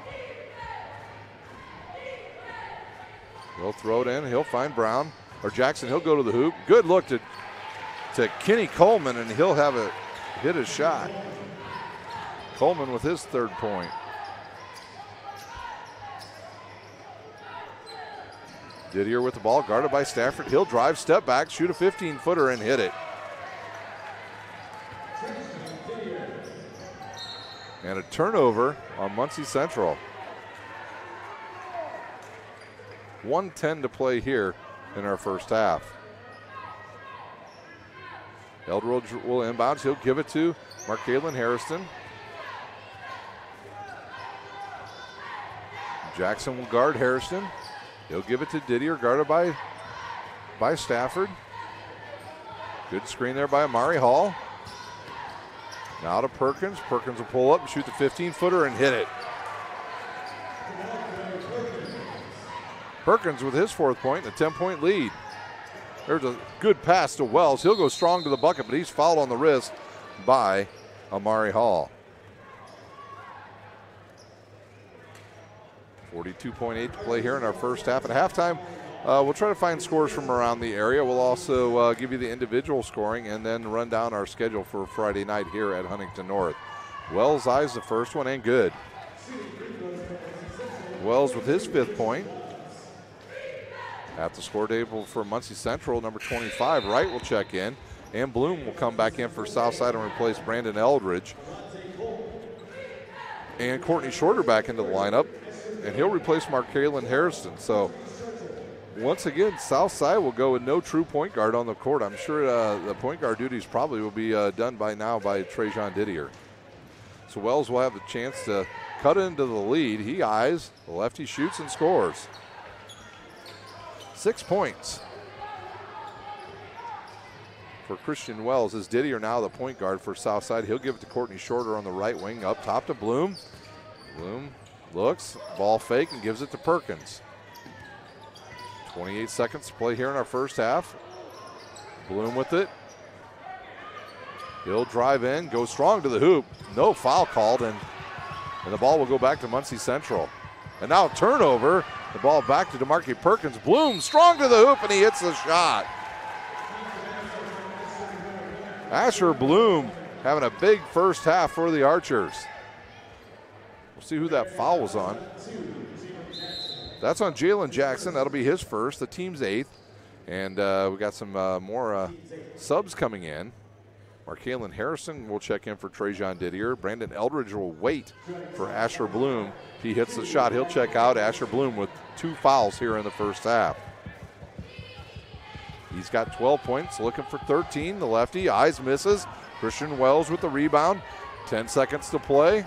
He'll throw it in. He'll find Brown or Jackson. He'll go to the hoop. Good look to Kenny Coleman, and he'll have it hit his shot. Coleman with his third point. Didier with the ball, guarded by Stafford. He'll drive, step back, shoot a 15-footer, and hit it. And a turnover on Muncie Central. 1:10 to play here in our first half. Eldridge will inbounds. He'll give it to Markalen Harrison. Jackson will guard Harrison. He'll give it to Didier, guarded by Stafford. Good screen there by Amari Hall. Now to Perkins. Perkins will pull up and shoot the 15-footer and hit it. Perkins with his fourth point and a 10-point lead. There's a good pass to Wells. He'll go strong to the bucket, but he's fouled on the wrist by Amari Hall. 42.8 to play here in our first half. At halftime, we'll try to find scores from around the area. We'll also give you the individual scoring and then run down our schedule for Friday night here at Huntington North. Wells eyes the first one and good. Wells with his fifth point. At the score table for Muncie Central, number 25, Wright will check in. And Bloom will come back in for Southside and replace Brandon Eldridge. And Courtney Shorter back into the lineup. And he'll replace Markalen Harrison. So once again, Southside will go with no true point guard on the court. I'm sure the point guard duties probably will be done by now by Trajan Didier. So Wells will have the chance to cut into the lead. He eyes, the lefty shoots and scores. 6 points for Christian Wells as Didier now the point guard for Southside. He'll give it to Courtney Shorter on the right wing, up top to Bloom. Bloom looks, ball fake, and gives it to Perkins. 28 seconds to play here in our first half. Bloom with it. He'll drive in, go strong to the hoop. No foul called, and the ball will go back to Muncie Central. And now turnover. The ball back to DeMarque Perkins. Bloom strong to the hoop, and he hits the shot. Asher Bloom having a big first half for the Archers. We'll see who that foul was on. That's on Jalen Jackson. That'll be his first, the team's eighth. And we got some more subs coming in. Markalen Harrison will check in for Trajan Didier. Brandon Eldridge will wait for Asher Bloom. If he hits the shot, he'll check out. Asher Bloom with 2 fouls here in the first half. He's got 12 points, looking for 13. The lefty, eyes misses. Christian Wells with the rebound. 10 seconds to play.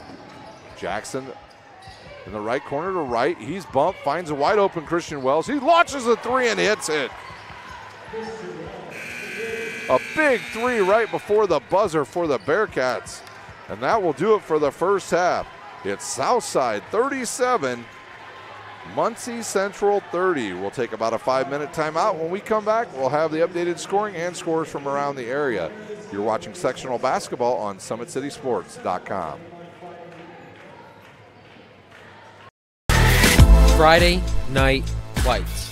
Jackson in the right corner to right. He's bumped, finds a wide open Christian Wells. He launches a 3 and hits it. A big 3 right before the buzzer for the Bearcats. And that will do it for the first half. It's Southside 37, Muncie Central 30. We'll take about a 5-minute timeout. When we come back, we'll have the updated scoring and scores from around the area. You're watching sectional basketball on SummitCitySports.com. Friday Night Lights.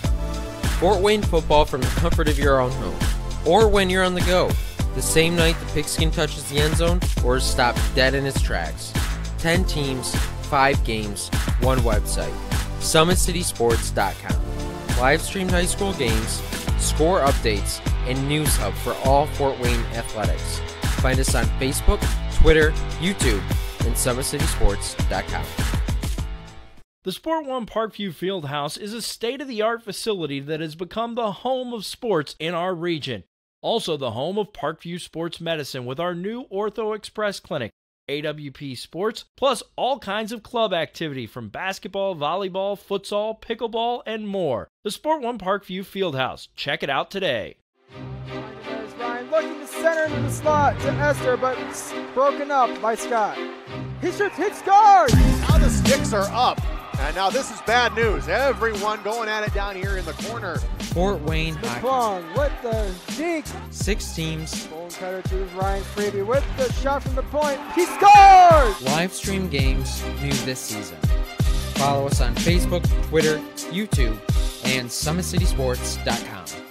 Fort Wayne football from the comfort of your own home. Or when you're on the go. The same night the pigskin touches the end zone or is stopped dead in its tracks. 10 teams, 5 games, 1 website. SummitCitySports.com. Live streamed high school games, score updates, and news hub for all Fort Wayne athletics. Find us on Facebook, Twitter, YouTube, and SummitCitySports.com. The Sport One Parkview Fieldhouse is a state-of-the-art facility that has become the home of sports in our region. Also the home of Parkview Sports Medicine with our new Ortho Express Clinic, AWP Sports, plus all kinds of club activity from basketball, volleyball, futsal, pickleball, and more. The Sport One Parkview Fieldhouse. Check it out today. There's Ryan looking to center into the slot to Esther, but it's broken up by Scott. He shoots, hit, scores! Now the sticks are up. And now this is bad news. Everyone going at it down here in the corner. Fort Wayne Hockey. McClung with the deke. 6 teams. Bone cutter to Ryan Freeby with the shot from the point. He scores! Live stream games new this season. Follow us on Facebook, Twitter, YouTube, and SummitCitySports.com.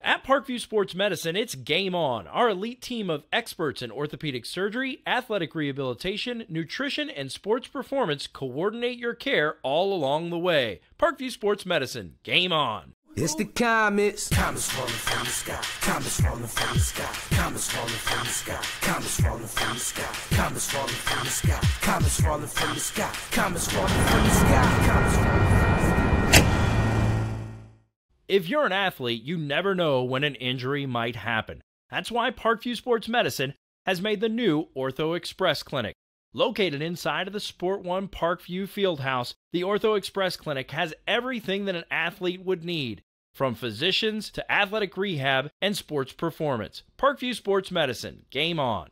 At Parkview Sports Medicine, it's game on. Our elite team of experts in orthopedic surgery, athletic rehabilitation, nutrition, and sports performance coordinate your care all along the way. Parkview Sports Medicine, game on. It's the comets. Comets falling from the sky. Comets falling from the sky. Comets falling from the sky. Comets falling from the sky. Comets falling from the sky. Comets falling from the sky. Comets falling from the sky. Comets falling from the sky. If you're an athlete, you never know when an injury might happen. That's why Parkview Sports Medicine has made the new Ortho Express Clinic. Located inside of the Sport One Parkview Fieldhouse, the Ortho Express Clinic has everything that an athlete would need, from physicians to athletic rehab and sports performance. Parkview Sports Medicine, game on.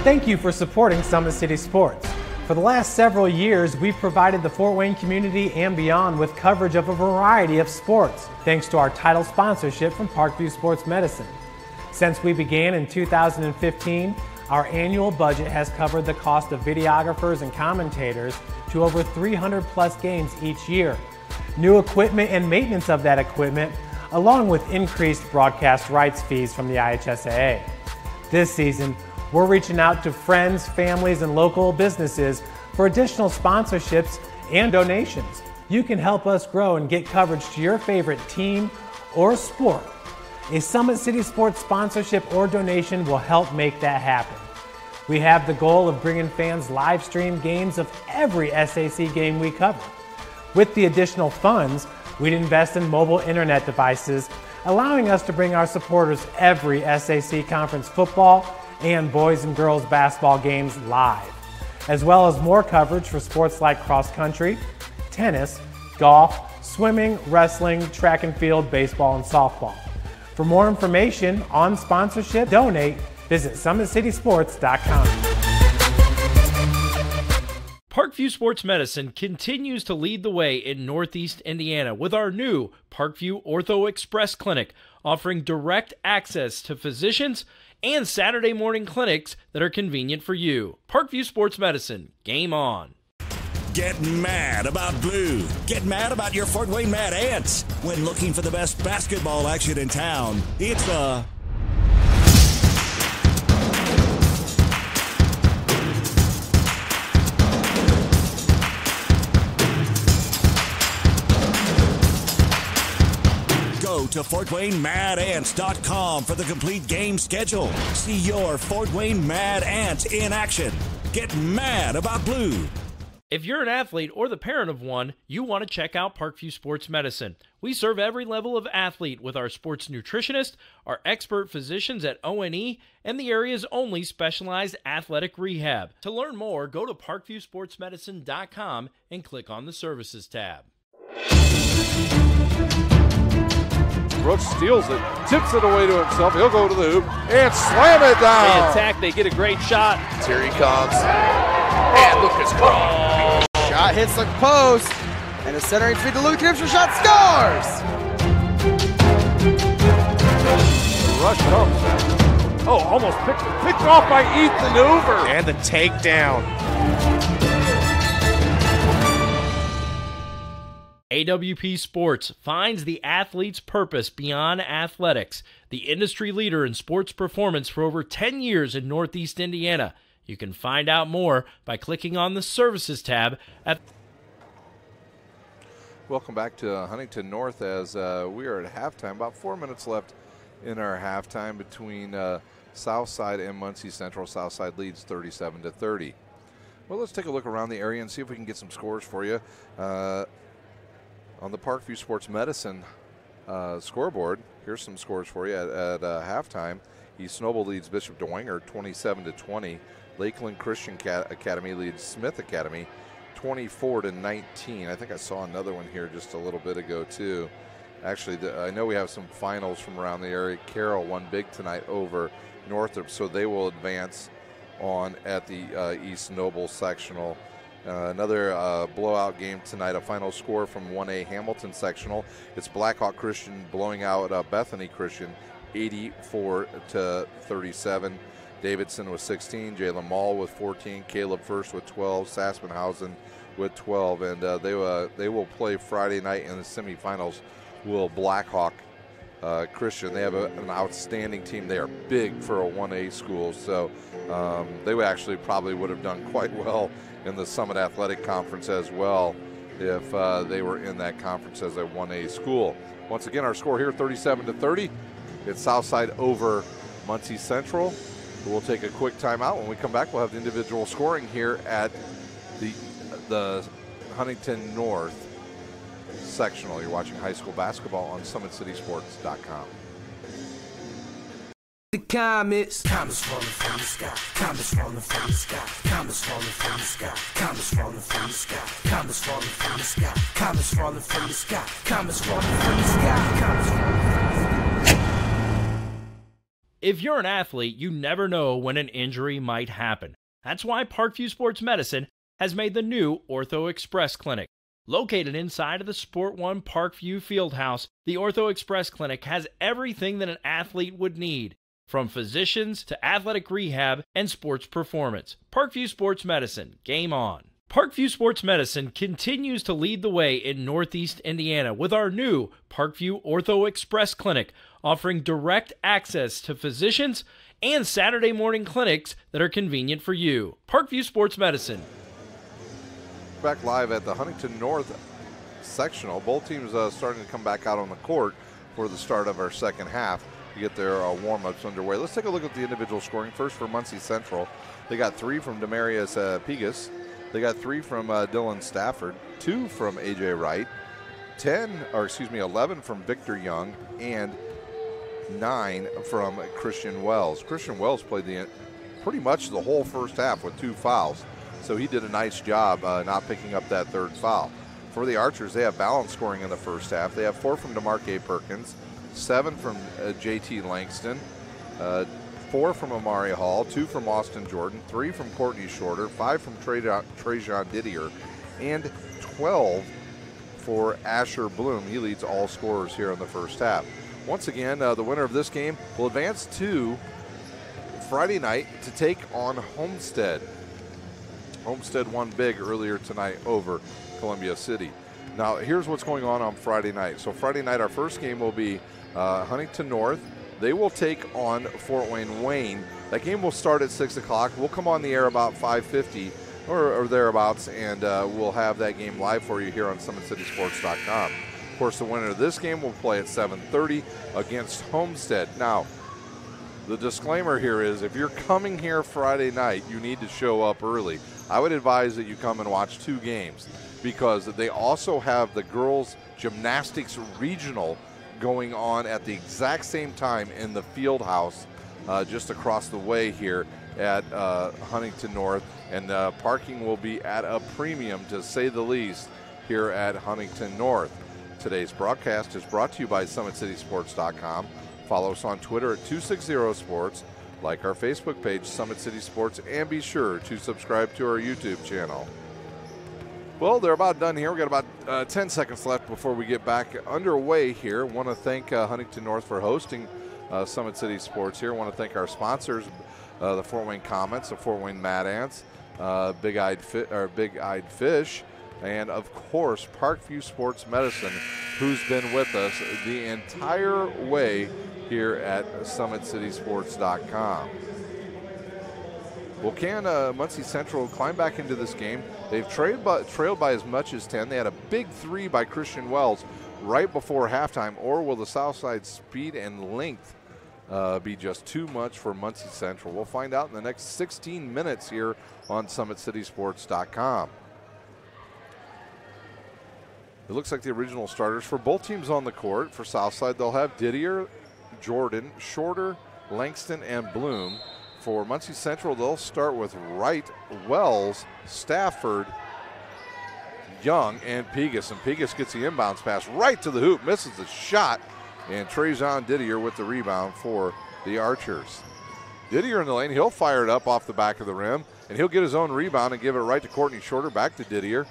Thank you for supporting Summit City Sports. For the last several years, we've provided the Fort Wayne community and beyond with coverage of a variety of sports, thanks to our title sponsorship from Parkview Sports Medicine. Since we began in 2015, our annual budget has covered the cost of videographers and commentators to over 300 plus games each year. New equipment and maintenance of that equipment, along with increased broadcast rights fees from the IHSAA. This season, we're reaching out to friends, families, and local businesses for additional sponsorships and donations. You can help us grow and get coverage to your favorite team or sport. A Summit City Sports sponsorship or donation will help make that happen. We have the goal of bringing fans live stream games of every SAC game we cover. With the additional funds, we'd invest in mobile internet devices, allowing us to bring our supporters every SAC conference football and boys and girls basketball games live, as well as more coverage for sports like cross country, tennis, golf, swimming, wrestling, track and field, baseball, and softball. For more information on sponsorship, donate, visit SummitCitySports.com. Parkview Sports Medicine continues to lead the way in Northeast Indiana with our new Parkview Ortho Express Clinic, offering direct access to physicians and Saturday morning clinics that are convenient for you. Parkview Sports Medicine, game on. Get mad about blue. Get mad about your Fort Wayne Mad Ants. When looking for the best basketball action in town, it's Go to FortWayneMadAnts.com for the complete game schedule. See your Fort Wayne Mad Ants in action. Get mad about blue. If you're an athlete or the parent of one, you want to check out Parkview Sports Medicine. We serve every level of athlete with our sports nutritionist, our expert physicians at O&E, and the area's only specialized athletic rehab. To learn more, go to parkviewsportsmedicine.com and click on the Services tab. Brooks steals it, tips it away to himself. He'll go to the hoop and slam it down. They attack, they get a great shot. Here he comes. And Lucas Craw. Shot hits the post, and the center feed to Luke Gibson. Shot scores! The rush comes. Oh, almost picked off by Ethan Hoover. And the takedown. AWP Sports finds the athlete's purpose beyond athletics. The industry leader in sports performance for over 10 years in Northeast Indiana. You can find out more by clicking on the Services tab at... Welcome back to Huntington North as we are at halftime. About 4 minutes left in our halftime between Southside and Muncie Central. Southside leads 37-30. Well, let's take a look around the area and see if we can get some scores for you. On the Parkview Sports Medicine scoreboard, here's some scores for you at halftime. East Noble leads Bishop Dwenger 27-20. Lakeland Christian Academy leads Smith Academy 24-19. I think I saw another one here just a little bit ago too. Actually, I know we have some finals from around the area. Carroll won big tonight over Northrop, so they will advance on at the East Noble sectional. Another blowout game tonight, a final score from 1A Hamilton sectional. It's Blackhawk Christian blowing out Bethany Christian 84-37. Davidson with 16, Jalen Mall with 14, Caleb First with 12, Saspenhausen with 12, and they will play Friday night in the semifinals. Will Blackhawk Christian. They have an outstanding team. They are big for a 1A school, so they probably would have done quite well in the Summit Athletic Conference as well if they were in that conference as a 1A school. Once again, our score here 37-30. It's Southside over Muncie Central. We'll take a quick timeout. When we come back, we'll have the individual scoring here at the Huntington North sectional. You're watching high school basketball on SummitCitySports.com. The comets falling from the sky, comets falling from the sky, comets falling from the sky, comets falling from the sky, comets falling from the sky, comets falling from the sky, comets falling from the sky, comets falling from the sky. If you're an athlete, you never know when an injury might happen. That's why Parkview Sports Medicine has made the new Ortho Express Clinic. Located inside of the Sport One Parkview Fieldhouse, the Ortho Express Clinic has everything that an athlete would need, from physicians to athletic rehab and sports performance. Parkview Sports Medicine, game on. Parkview Sports Medicine continues to lead the way in Northeast Indiana with our new Parkview Ortho Express Clinic, offering direct access to physicians and Saturday morning clinics that are convenient for you. Parkview Sports Medicine. Back live at the Huntington North sectional. Both teams starting to come back out on the court for the start of our second half to get their warm-ups underway. Let's take a look at the individual scoring. First for Muncie Central. They got 3 from Demarius Pigas. They got 3 from Dylan Stafford, 2 from A.J. Wright, 11 from Victor Young, and 9 from Christian Wells. Christian Wells played pretty much the whole first half with 2 fouls, so he did a nice job not picking up that third foul. For the Archers, they have balanced scoring in the first half. They have 4 from DeMarque Perkins, 7 from J.T. Langston, 4 from Amari Hall, 2 from Austin Jordan, 3 from Courtney Shorter, 5 from Trajan Didier, and 12 for Asher Bloom. He leads all scorers here in the first half. Once again, the winner of this game will advance to Friday night to take on Homestead. Homestead won big earlier tonight over Columbia City. Now, here's what's going on Friday night. So Friday night, our first game will be Huntington North. They will take on Fort Wayne. That game will start at 6 o'clock. We'll come on the air about 5:50 or thereabouts, and we'll have that game live for you here on SummitCitySports.com. Of course, the winner of this game will play at 7:30 against Homestead. Now, the disclaimer here is if you're coming here Friday night, you need to show up early. I would advise that you come and watch 2 games because they also have the girls' gymnastics regional going on at the exact same time in the field house just across the way here at Huntington North, and parking will be at a premium, to say the least, here at Huntington North. Today's broadcast is brought to you by SummitCitySports.com. Follow us on Twitter at 260sports, like our Facebook page, Summit City Sports, and be sure to subscribe to our YouTube channel. Well, they're about done here. We've got about 10 seconds left before we get back underway here. Want to thank Huntington North for hosting Summit City Sports here. Want to thank our sponsors, the Fort Wayne Comets, the Fort Wayne Mad Ants, Big Eyed Fish, and of course Parkview Sports Medicine, who's been with us the entire way here at SummitCitySports.com. Well, can Muncie Central climb back into this game? They've trailed by as much as 10. They had a big 3 by Christian Wells right before halftime, or will the Southside speed and length be just too much for Muncie Central? We'll find out in the next 16 minutes here on SummitCitySports.com. It looks like the original starters for both teams on the court. For Southside, they'll have Didier, Jordan, Shorter, Langston, and Bloom. For Muncie Central, they'll start with Wright, Wells, Stafford, Young, and Pegas. And Pegas gets the inbounds pass right to the hoop, misses the shot, and Trajan Didier with the rebound for the Archers. Didier in the lane, he'll fire it up off the back of the rim, and he'll get his own rebound and give it right to Courtney Shorter, back to Didier.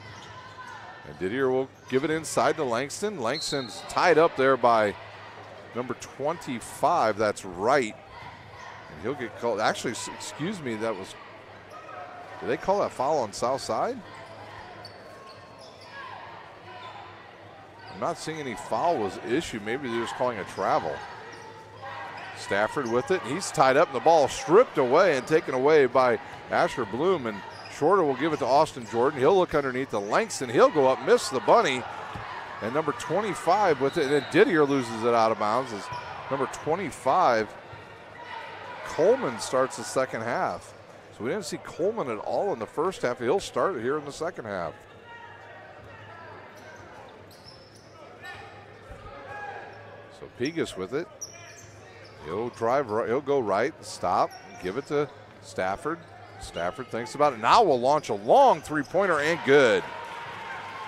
And Didier will give it inside to Langston. Langston's tied up there by number 25, that's Wright. And he'll get called, actually, excuse me, that was, did they call that foul on South Side? I'm not seeing any foul was issued. Maybe they're just calling a travel. Stafford with it. He's tied up and the ball stripped away and taken away by Asher Bloom. And Shorter will give it to Austin Jordan. He'll look underneath to Langston. He'll go up, miss the bunny. And number 25 with it. And then Didier loses it out of bounds as number 25, Coleman, starts the second half. So we didn't see Coleman at all in the first half. He'll start here in the second half. So Pegas with it. He'll drive right, he'll go right, stop, give it to Stafford. Stafford thinks about it. Now we'll launch a long three-pointer and good.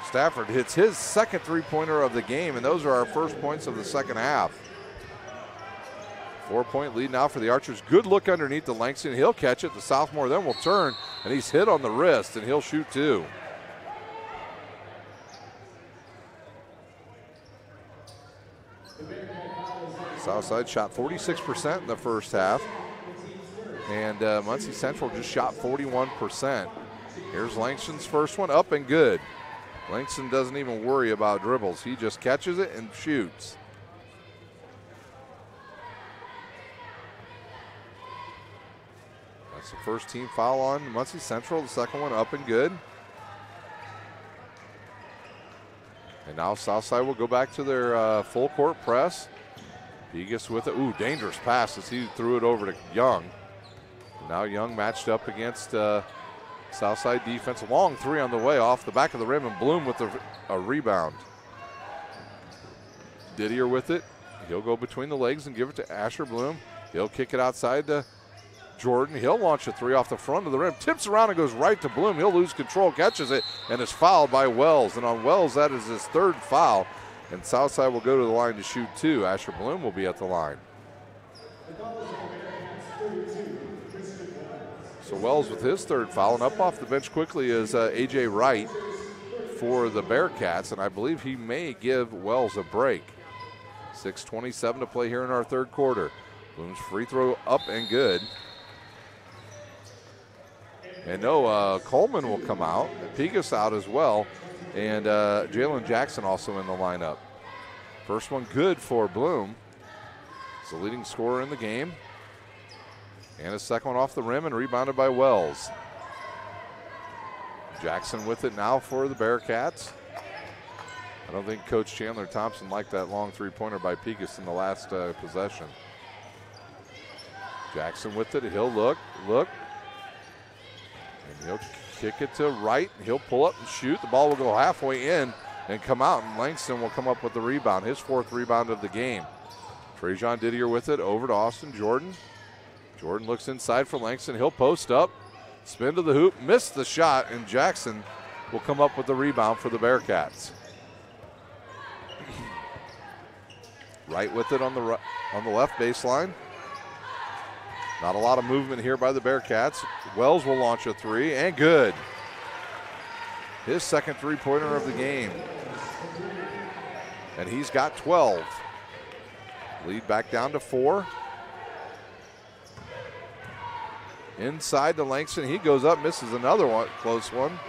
Stafford hits his second three-pointer of the game, and those are our first points of the second half. 4-point lead now for the Archers. Good look underneath the Langston. He'll catch it. The sophomore then will turn, and he's hit on the wrist, and he'll shoot two. Southside shot 46% in the first half, and Muncie Central just shot 41%. Here's Langston's first one, up and good. Langston doesn't even worry about dribbles. He just catches it and shoots. That's the first team foul on Muncie Central. The second one up and good. And now Southside will go back to their full court press. Pegas with it. Ooh, dangerous pass as he threw it over to Young. Now Young matched up against Southside defense. Long three on the way off the back of the rim, and Bloom with a rebound. Didier with it. He'll go between the legs and give it to Asher Bloom. He'll kick it outside to Jordan. He'll launch a three off the front of the rim. Tips around and goes right to Bloom. He'll lose control, catches it, and is fouled by Wells. And on Wells, that is his third foul. And Southside will go to the line to shoot two. Asher Bloom will be at the line. So Wells with his third foul, and up off the bench quickly is A.J. Wright for the Bearcats, and I believe he may give Wells a break. 6:27 to play here in our third quarter. Bloom's free throw up and good. And no, Coleman will come out. Pegas out as well. And Jalen Jackson also in the lineup. First one good for Bloom. He's the leading scorer in the game. And a second one off the rim and rebounded by Wells. Jackson with it now for the Bearcats. I don't think Coach Chandler Thompson liked that long three-pointer by Pegas in the last possession. Jackson with it. He'll look. And he'll kick it to Wright. He'll pull up and shoot. The ball will go halfway in and come out, and Langston will come up with the rebound, his fourth rebound of the game. Trajan Didier with it over to Austin Jordan. Jordan looks inside for Langston. He'll post up, spin to the hoop, miss the shot, and Jackson will come up with the rebound for the Bearcats. Wright with it on the left baseline. Not a lot of movement here by the Bearcats. Wells will launch a three, and good. His second three-pointer of the game. And he's got 12. Lead back down to 4. Inside to Langston. He goes up, misses another one, close one.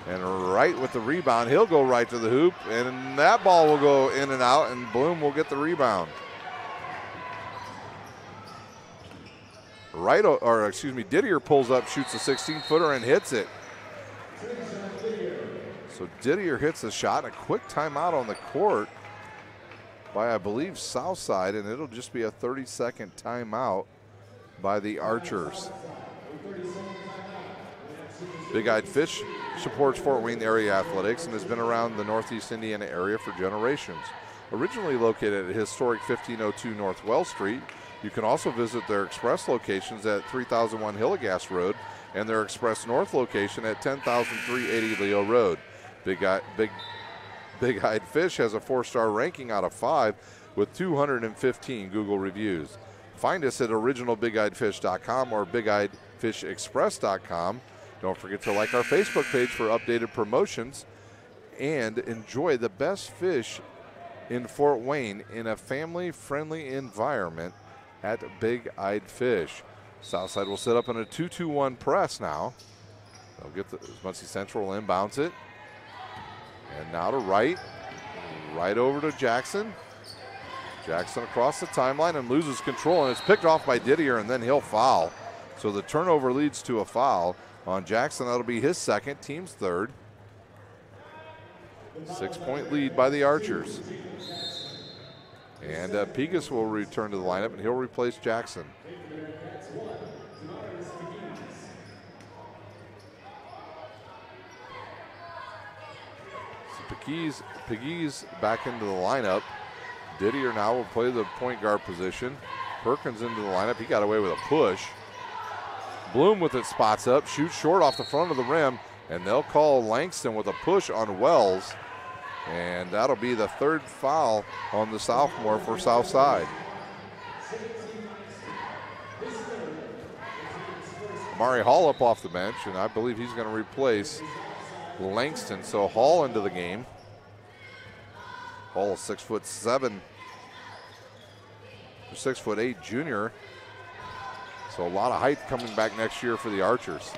And Wright with the rebound. He'll go right to the hoop, and that ball will go in and out, and Bloom will get the rebound. Didier pulls up, shoots a 16-footer, and hits it. So Didier hits the shot. A quick timeout on the court by, I believe, Southside, and it'll just be a 30-second timeout by the Archers. Big Eyed Fish supports Fort Wayne area athletics and has been around the Northeast Indiana area for generations. Originally located at historic 1502 North Wells Street, You can also visit their express locations at 3001 Hillegas Road and their express north location at 10,380 Leo Road. Big Eyed Fish has a 4-star ranking out of 5 with 215 Google reviews. Find us at originalbigeyedfish.com or bigeyedfishexpress.com. Don't forget to like our Facebook page for updated promotions and enjoy the best fish in Fort Wayne in a family-friendly environment at Big Eyed Fish. Southside will set up in a 2-2-1 press now. They'll get the Muncie Central will inbounds it. And now to right over to Jackson. Jackson across the timeline and loses control, and it's picked off by Didier, and then he'll foul. So the turnover leads to a foul on Jackson. That'll be his second, team's third. 6-point lead by the Archers. And Pegas will return to the lineup, and he'll replace Jackson. Pegues back into the lineup. Didier now will play the point guard position. Perkins into the lineup. He got away with a push. Bloom with it spots up, shoots short off the front of the rim, and they'll call Langston with a push on Wells. And that'll be the third foul on the sophomore for Southside. Amari Hall up off the bench, and I believe he's going to replace Langston. So Hall into the game. Hall, 6'7", 6'8" junior. So a lot of height coming back next year for the Archers.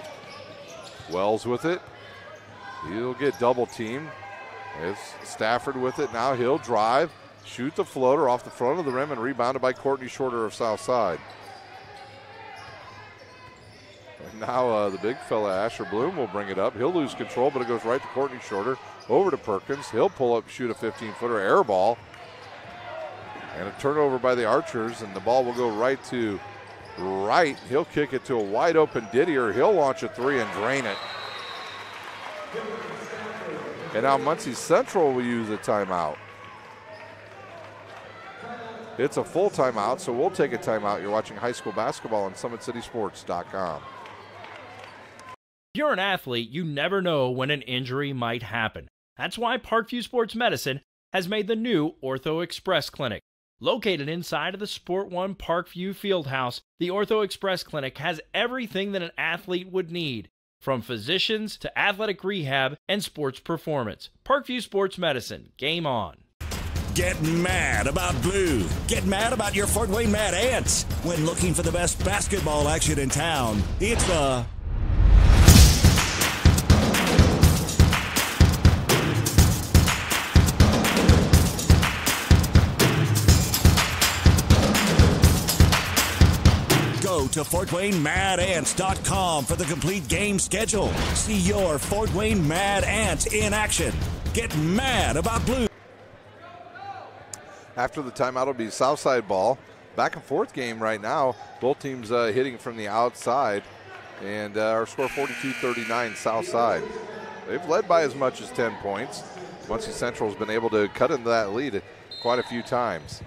Wells with it. He'll get double teamed. It's Stafford with it. Now he'll drive, shoot the floater off the front of the rim, and rebounded by Courtney Shorter of Southside. And now the big fella, Asher Bloom, will bring it up. He'll lose control, but it goes right to Courtney Shorter. Over to Perkins. He'll pull up, shoot a 15-footer, air ball. And a turnover by the Archers, and the ball will go right to right. He'll kick it to a wide open Didier. He'll launch a three and drain it. And now Muncie Central will use a timeout. It's a full timeout, so we'll take a timeout. You're watching high school basketball on SummitCitySports.com. If you're an athlete, you never know when an injury might happen. That's why Parkview Sports Medicine has made the new Ortho Express Clinic. Located inside of the Sport One Parkview Fieldhouse, the Ortho Express Clinic has everything that an athlete would need, from physicians to athletic rehab and sports performance. Parkview Sports Medicine, game on. Get mad about blue. Get mad about your Fort Wayne Mad Ants. When looking for the best basketball action in town, it's the Go to FortWayneMadAnts.com for the complete game schedule. See your Fort Wayne Mad Ants in action. Get mad about blue. After the timeout, it'll be Southside ball. Back and forth game right now. Both teams hitting from the outside. And our score 42-39 Southside. They've led by as much as 10 points. Muncie Central has been able to cut into that lead quite a few times.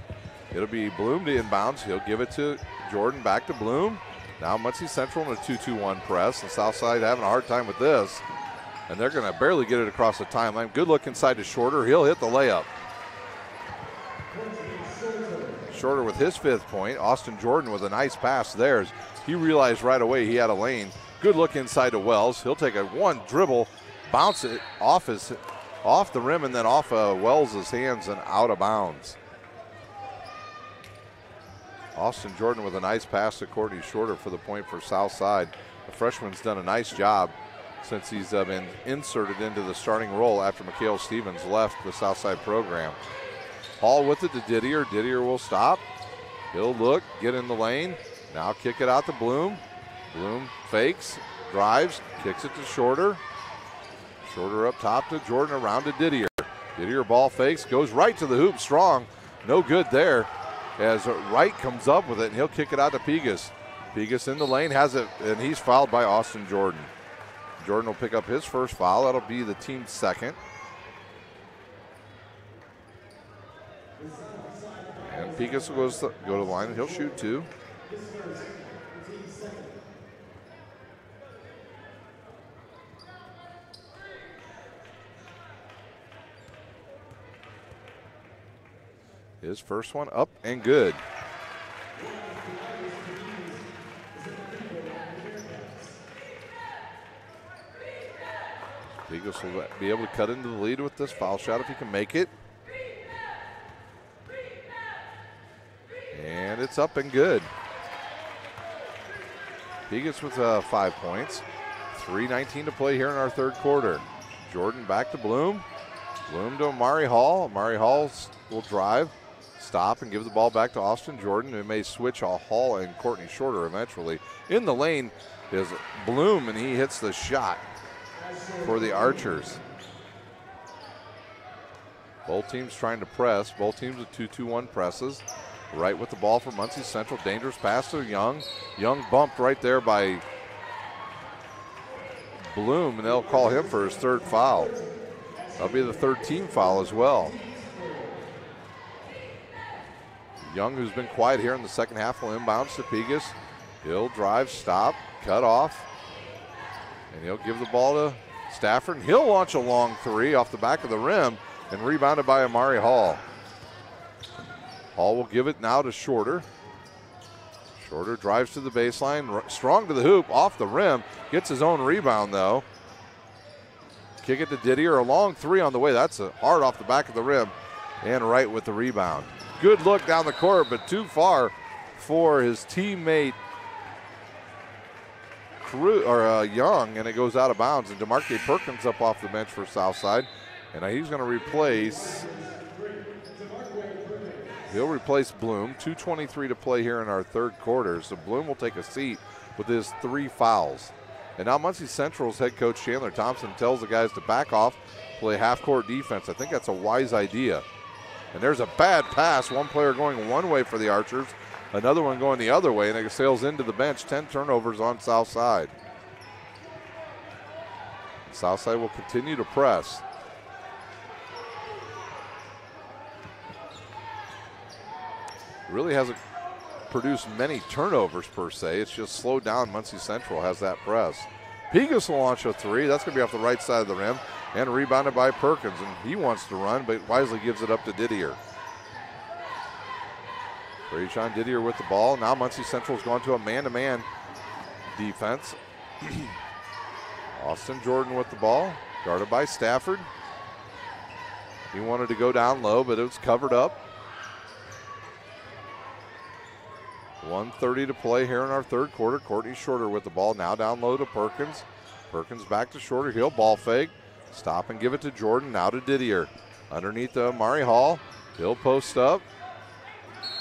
It'll be Bloom to inbounds. He'll give it to Jordan, back to Bloom. Now Muncie Central in a 2-2-1 press. And Southside having a hard time with this. And they're going to barely get it across the timeline. Good look inside to Shorter. He'll hit the layup. Shorter with his 5th point. Austin Jordan with a nice pass there. He realized right away he had a lane. Good look inside to Wells. He'll take a one dribble, bounce it off the rim and then off Wells' hands and out of bounds. Austin Jordan with a nice pass to Courtney Shorter for the point for Southside. The freshman's done a nice job since he's been inserted into the starting role after Mikhail Stevens left the Southside program. Hall with it to Didier. Didier will stop. He'll look, get in the lane. Now kick it out to Bloom. Bloom fakes, drives, kicks it to Shorter. Shorter up top to Jordan, around to Didier. Didier ball fakes, goes right to the hoop, strong. No good there as Wright comes up with it, and he'll kick it out to Pegas. Pegas in the lane, has it, and he's fouled by Austin Jordan. Jordan will pick up his first foul. That'll be the team's second. And Pegas will go to the line, and he'll shoot 2. His first one up and good. Eagles will be able to cut into the lead with this foul shot if he can make it. And it's up and good. Pegas with 5 points. 3:19 to play here in our third quarter. Jordan back to Bloom. Bloom to Amari Hall. Amari Hall will drive, stop, and give the ball back to Austin Jordan, who may switch Hall and Courtney Shorter eventually. In the lane is Bloom, and he hits the shot for the Archers. Both teams trying to press. Both teams with 2-2-1 presses. Right with the ball for Muncie Central. Dangerous pass to Young. Young bumped right there by Bloom, and they'll call him for his third foul. That'll be the third team foul as well. Young, who's been quiet here in the second half, will inbounds to Pegas. He'll drive, stop, cut off, and he'll give the ball to Stafford. And he'll launch a long three off the back of the rim and rebounded by Amari Hall. Hall will give it now to Shorter. Shorter drives to the baseline, strong to the hoop, off the rim, gets his own rebound though. Kick it to Didier, a long three on the way. That's hard off the back of the rim and right with the rebound. Good look down the court, but too far for his teammate Young, and it goes out of bounds. And DeMarque Perkins up off the bench for Southside, and he's going to replace. He'll replace Bloom. 2:23 to play here in our third quarter. So Bloom will take a seat with his 3 fouls. And now Muncie Central's head coach Chandler Thompson tells the guys to back off, play half-court defense. I think that's a wise idea. And there's a bad pass. One player going one way for the Archers, another one going the other way, and it sails into the bench. 10 turnovers on Southside. Southside will continue to press. Really hasn't produced many turnovers per se. It's just slowed down. Muncie Central has that press. Pegas will launch a three. That's going to be off the right side of the rim and rebounded by Perkins. And he wants to run, but wisely gives it up to Didier. Rayshawn Didier with the ball. Now Muncie Central's gone to a man-to-man defense. Austin Jordan with the ball, guarded by Stafford. He wanted to go down low, but it was covered up. 1:30 to play here in our third quarter. Courtney Shorter with the ball, now down low to Perkins. Perkins back to Shorter. He'll ball fake, stop and give it to Jordan. Now to Didier. Underneath Amari Hall. He'll post up,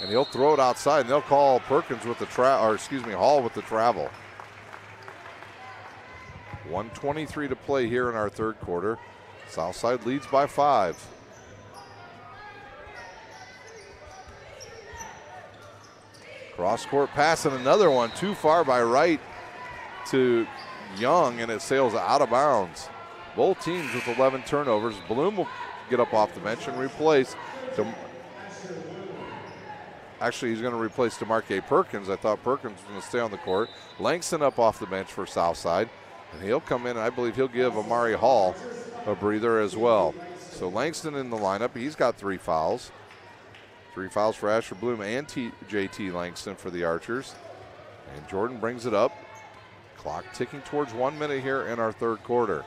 and he'll throw it outside. And they'll call Perkins with the Hall with the travel. 1:23 to play here in our third quarter. Southside leads by 5. Cross-court pass and another one too far by Wright to Young, and it sails out of bounds. Both teams with 11 turnovers. Bloom will get up off the bench and replace. Actually, he's going to replace DeMarque Perkins. I thought Perkins was going to stay on the court. Langston up off the bench for Southside, and he'll come in, and I believe he'll give Amari Hall a breather as well. So Langston in the lineup. He's got 3 fouls. 3 fouls for Asher Bloom and JT Langston for the Archers. And Jordan brings it up. Clock ticking towards 1 minute here in our third quarter.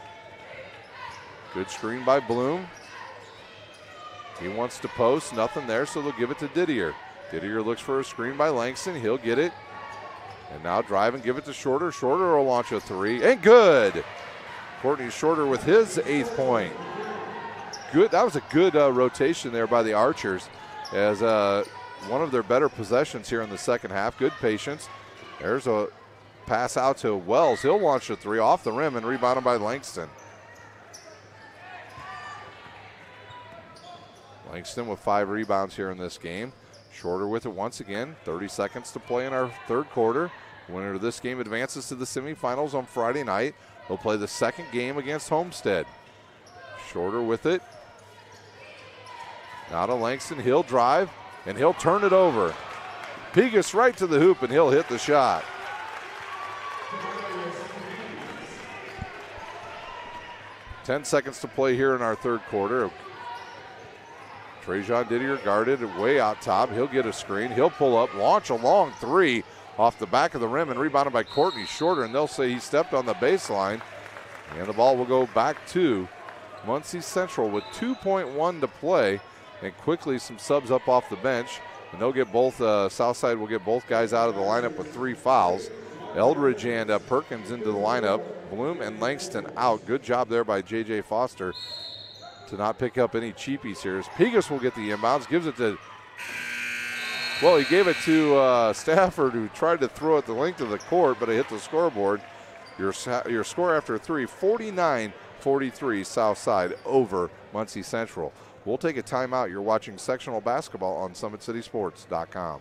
Good screen by Bloom. He wants to post, nothing there, so they'll give it to Didier. Didier looks for a screen by Langston. He'll get it. And now drive and give it to Shorter. Shorter will launch a 3, and good. Courtney Shorter with his 8th point. Good. That was a good rotation there by the Archers, as one of their better possessions here in the second half. Good patience. There's a pass out to Wells. He'll launch a 3 off the rim and rebounded by Langston. Langston with 5 rebounds here in this game. Shorter with it once again. 30 seconds to play in our third quarter. Winner of this game advances to the semifinals on Friday night. They'll play the second game against Homestead. Shorter with it. Now to Langston. He'll drive, and he'll turn it over. Pegas right to the hoop, and he'll hit the shot. Ten seconds to play here in our third quarter. Trajan Didier guarded way out top. He'll get a screen. He'll pull up, launch a long three off the back of the rim, and rebounded by Courtney Shorter, and they'll say he stepped on the baseline. And the ball will go back to Muncie Central with 2.1 to play, and quickly some subs up off the bench. And they'll get both, Southside will get both guys out of the lineup with 3 fouls. Eldridge and Perkins into the lineup. Bloom and Langston out. Good job there by J.J. Foster to not pick up any cheapies here. Pegas will get the inbounds, gives it to, well, he gave it to Stafford, who tried to throw it the length of the court, but it hit the scoreboard. Your score after 3, 49-43 Southside over Muncie Central. We'll take a timeout. You're watching sectional basketball on SummitCitySports.com.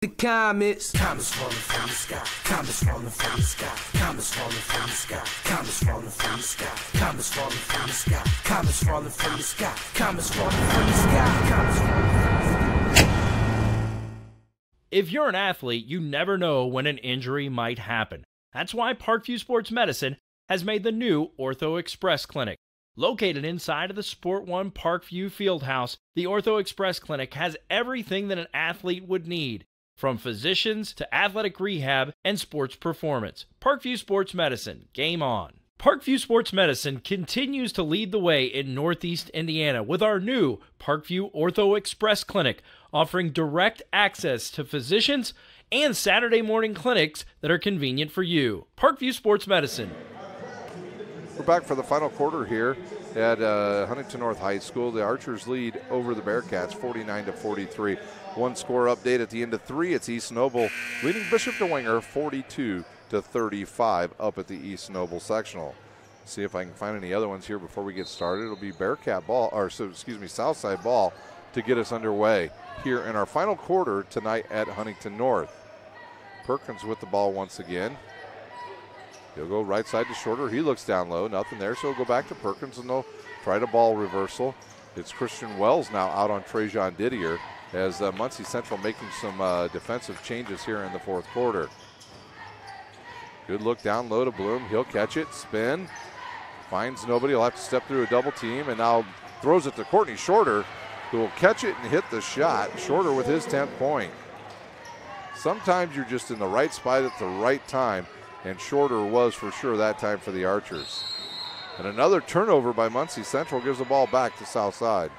The comets falling from the sky, comets falling from the sky, comets falling from the sky, comets falling from the sky, comets falling from the sky, comets falling from the sky, comets falling from the sky, comets falling from the sky. If you're an athlete, you never know when an injury might happen. That's why Parkview Sports Medicine has made the new Ortho Express Clinic. Located inside of the Sport One Parkview Fieldhouse, the Ortho Express Clinic has everything that an athlete would need, from physicians to athletic rehab and sports performance. Parkview Sports Medicine, game on. Parkview Sports Medicine continues to lead the way in Northeast Indiana with our new Parkview Ortho Express Clinic, offering direct access to physicians and Saturday morning clinics that are convenient for you. Parkview Sports Medicine. We're back for the final quarter here at Huntington North High School. The Archers lead over the Bearcats 49-43. One score update at the end of 3. It's East Noble leading Bishop DeWinger 42-35 up at the East Noble sectional. See if I can find any other ones here before we get started. It'll be Bearcat ball, or Southside ball to get us underway here in our final quarter tonight at Huntington North. Perkins with the ball once again. He'll go right side to Shorter. He looks down low, nothing there, so he'll go back to Perkins and they'll try to ball reversal. It's Christian Wells now out on Trajan Didier as Muncie Central making some defensive changes here in the fourth quarter. Good look down low to Bloom. He'll catch it, spin, finds nobody. He'll have to step through a double team and now throws it to Courtney Shorter, who will catch it and hit the shot. Shorter with his 10th point. Sometimes you're just in the right spot at the right time, and Shorter was for sure that time for the Archers. And another turnover by Muncie Central gives the ball back to Southside.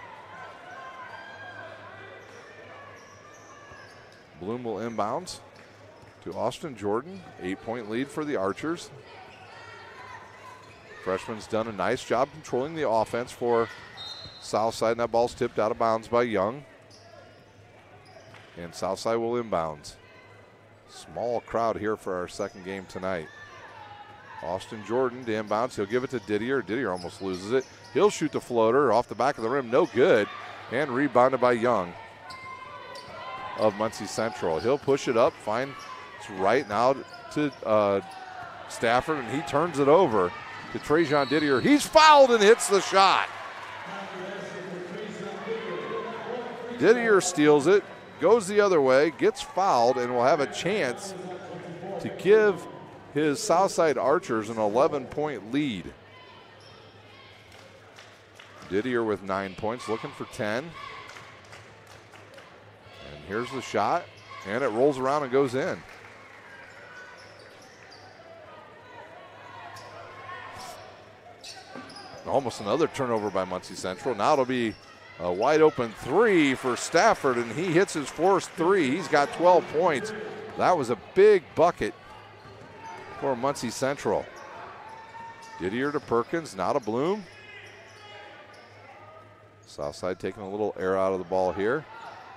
Bloom will inbounds to Austin Jordan. 8-point lead for the Archers. Freshman's done a nice job controlling the offense for Southside, and that ball's tipped out of bounds by Young. And Southside will inbounds. Small crowd here for our second game tonight. Austin Jordan to inbounds. He'll give it to Didier. Didier almost loses it. He'll shoot the floater off the back of the rim. No good. And rebounded by Young of Muncie Central. He'll push it up. Finds right now to Stafford, and he turns it over to Trajan Didier. He's fouled and hits the shot. Didier steals it, goes the other way, gets fouled, and will have a chance to give his Southside Archers an 11-point lead. Didier with 9 points, looking for 10. And here's the shot, and it rolls around and goes in. Almost another turnover by Muncie Central. Now it'll be a wide open 3 for Stafford, and he hits his first 3. He's got 12 points. That was a big bucket for Muncie Central. Didier to Perkins, now to Bloom. Southside taking a little air out of the ball here.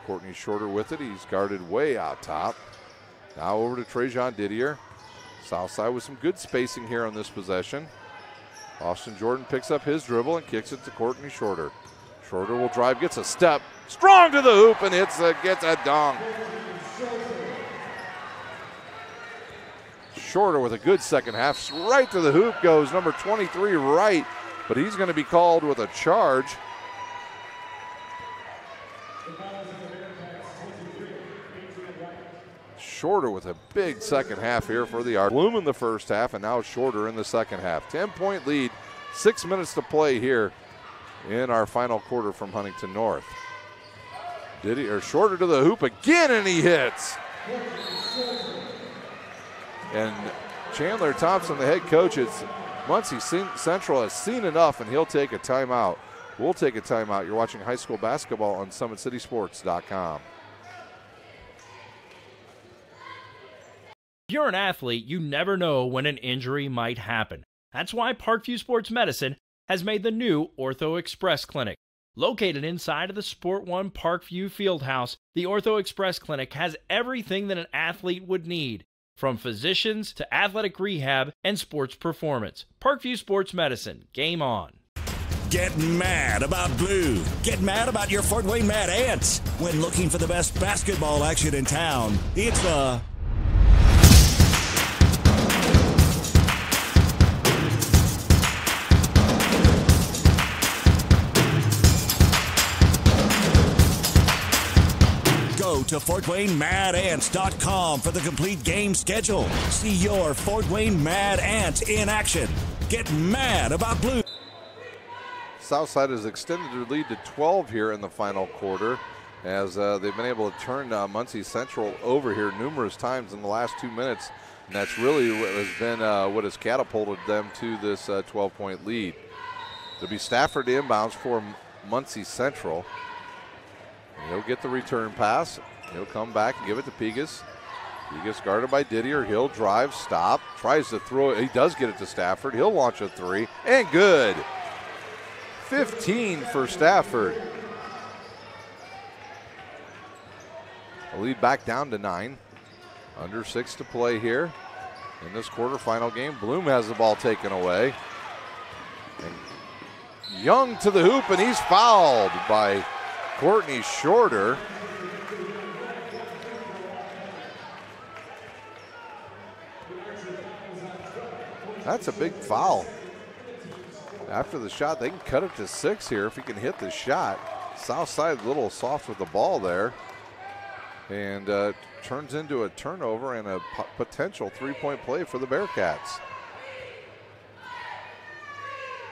Courtney Shorter with it. He's guarded way out top. Now over to Trajan Didier. Southside with some good spacing here on this possession. Austin Jordan picks up his dribble and kicks it to Courtney Shorter. Shorter will drive, gets a step, strong to the hoop, and gets a dunk. Shorter with a good second half. Right to the hoop goes number 23 right, but he's going to be called with a charge. Shorter with a big second half here for the Arts. Bloom in the first half, and now Shorter in the second half. 10-point lead, 6 minutes to play here in our final quarter from Huntington North. Shorter to the hoop again, and he hits. And Chandler Thompson, the head coach at Muncie Central, has seen enough, and he'll take a timeout. We'll take a timeout. You're watching high school basketball on SummitCitySports.com. If you're an athlete, you never know when an injury might happen. That's why Parkview Sports Medicine has made the new Ortho Express Clinic. Located inside of the Sport One Parkview Fieldhouse, the Ortho Express Clinic has everything that an athlete would need, from physicians to athletic rehab and sports performance. Parkview Sports Medicine, game on. Get mad about blue. Get mad about your Fort Wayne Mad Ants. When looking for the best basketball action in town, it's the Go to FortWayneMadAnts.com for the complete game schedule. See your Fort Wayne Mad Ant in action. Get mad about blue. Southside has extended their lead to 12 here in the final quarter, as they've been able to turn Muncie Central over here numerous times in the last 2 minutes, and that's really what has been what has catapulted them to this 12-point lead. It'll be Stafford inbounds for Muncie Central. And he'll get the return pass. He'll come back and give it to Pegas. Pegas guarded by Didier. He'll drive, stop, tries to throw it. He does get it to Stafford. He'll launch a three, and good. 15 for Stafford. The lead back down to 9. Under 6 to play here in this quarterfinal game. Bloom has the ball taken away. And Young to the hoop, and he's fouled by Courtney Shorter. That's a big foul. After the shot, they can cut it to 6 here if he can hit the shot. Southside a little soft with the ball there. And turns into a turnover and a potential three-point play for the Bearcats.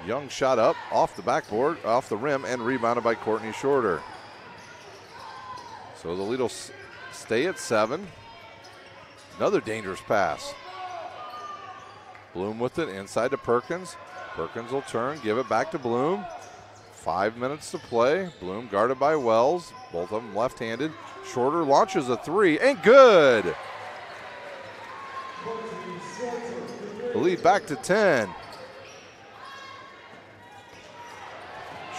Young shot up off the backboard, off the rim, and rebounded by Courtney Shorter. So the lead will stay at 7. Another dangerous pass. Bloom with it inside to Perkins. Perkins will turn, give it back to Bloom. 5 minutes to play. Bloom guarded by Wells. Both of them left-handed. Shorter launches a three, and good. The lead back to 10.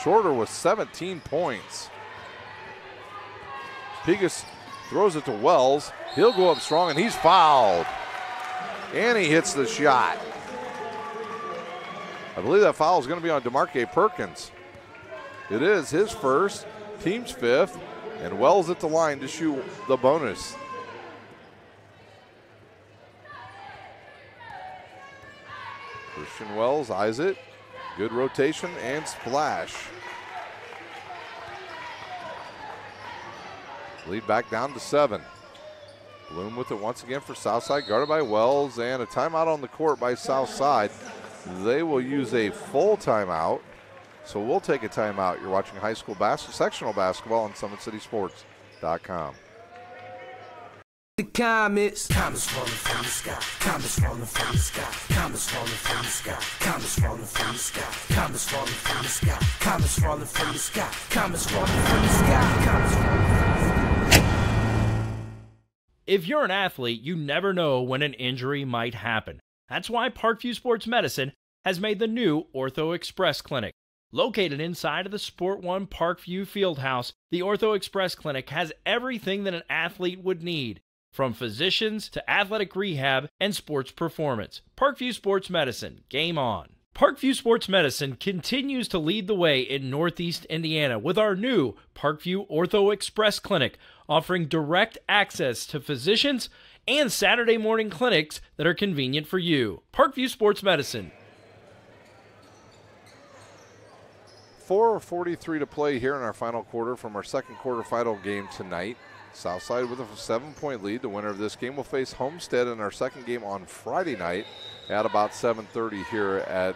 Shorter with 17 points. Pegas throws it to Wells. He'll go up strong, and he's fouled. And he hits the shot. I believe that foul is going to be on DeMarque Perkins. It is his first, team's 5th, and Wells at the line to shoot the bonus. Christian Wells eyes it. Good rotation and splash. Lead back down to 7. Bloom with it once again for Southside, guarded by Wells, and a timeout on the court by Southside. They will use a full timeout, so we'll take a timeout. You're watching high school sectional basketball on SummitCitySports.com. The comets falling from the sky, comets falling from the sky, comets falling from the sky, comets falling from the sky, comets falling from the sky, comets falling from the sky, comets falling from the sky, comets falling from the sky. If you're an athlete, you never know when an injury might happen. That's why Parkview Sports Medicine has made the new Ortho Express Clinic. Located inside of the Sport One Parkview Fieldhouse, the Ortho Express Clinic has everything that an athlete would need, from physicians to athletic rehab and sports performance. Parkview Sports Medicine, game on. Parkview Sports Medicine continues to lead the way in Northeast Indiana with our new Parkview Ortho Express Clinic, offering direct access to physicians and Saturday morning clinics that are convenient for you. Parkview Sports Medicine. 4:43 to play here in our final quarter from our second quarterfinal game tonight. Southside with a 7-point lead. The winner of this game will face Homestead in our second game on Friday night at about 7:30 here at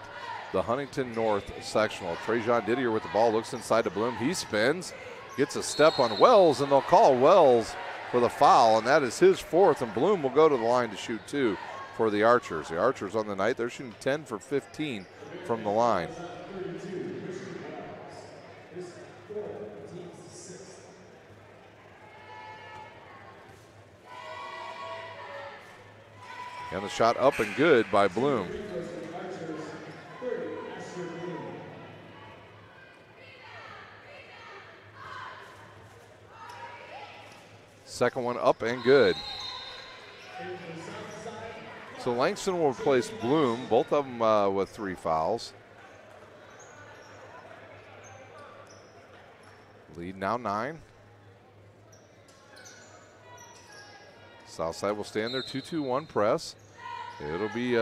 the Huntington North Sectional. Trajan Didier with the ball, looks inside to Bloom. He spins, gets a step on Wells, and they'll call Wells for the foul, and that is his fourth, and Bloom will go to the line to shoot 2 for the Archers. The Archers on the night, they're shooting 10 for 15 from the line. And the shot up and good by Bloom. Second one up and good. So Langston will replace Bloom, both of them with 3 fouls. Lead now 9. Southside will stay in their 2-2-1 press. It'll be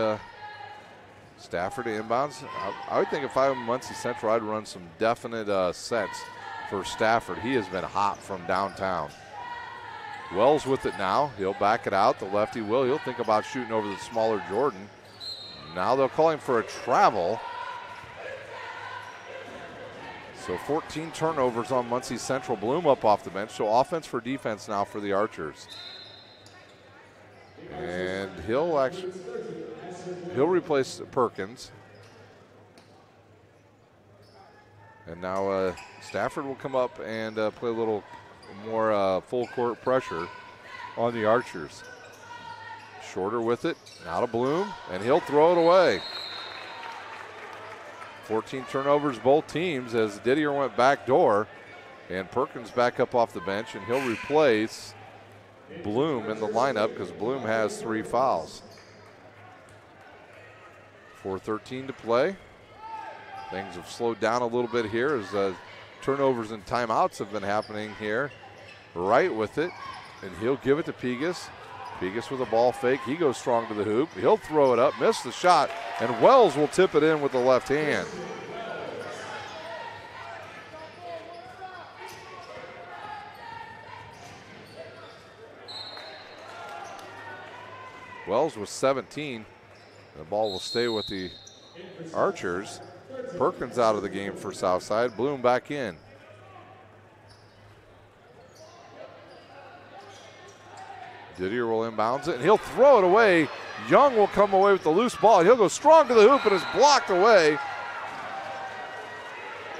Stafford to inbounds. I would think if I were Muncie Central, I'd run some definite sets for Stafford. He has been hot from downtown. Wells with it now. He'll back it out. The lefty will. He'll think about shooting over the smaller Jordan. Now they'll call him for a travel. So 14 turnovers on Muncie Central. Bloom up off the bench. So offense for defense now for the Archers. And he'll replace Perkins. And now Stafford will come up and play a little more full court pressure on the Archers. Shorter with it, now to Bloom, and he'll throw it away. 14 turnovers both teams as Didier went back door, and Perkins back up off the bench, and he'll replace Bloom in the lineup because Bloom has 3 fouls. 4:13 to play. Things have slowed down a little bit here as turnovers and timeouts have been happening here. Right with it, and he'll give it to Pegas. Pegas with a ball fake. He goes strong to the hoop. He'll throw it up, miss the shot, and Wells will tip it in with the left hand. Wells with 17. The ball will stay with the Archers. Perkins out of the game for Southside. Bloom back in. Didier will inbounds it, and he'll throw it away. Young will come away with the loose ball. He'll go strong to the hoop, and is blocked away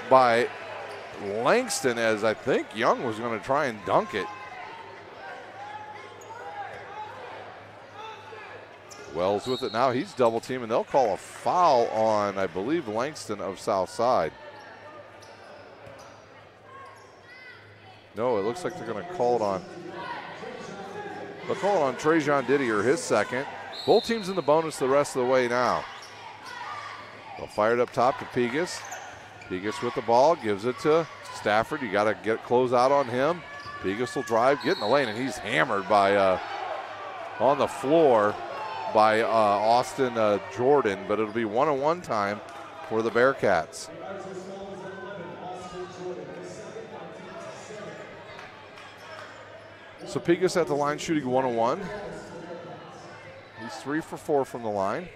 by Langston, as I think Young was going to try and dunk it. Wells with it now. He's double teaming. They'll call a foul on, I believe, Langston of Southside. No, it looks like they're going to call it on. They'll call it on Trajan Didier, his second. Both teams in the bonus the rest of the way now. They'll fire it up top to Pegas. Pegas with the ball, gives it to Stafford. You got to get close out on him. Pegas will drive, get in the lane, and he's hammered by on the floor by Austin Jordan, but it'll be 1-on-1 time for the Bearcats. So Pegas at the line shooting 1-on-1. He's 3 for 4 from the line.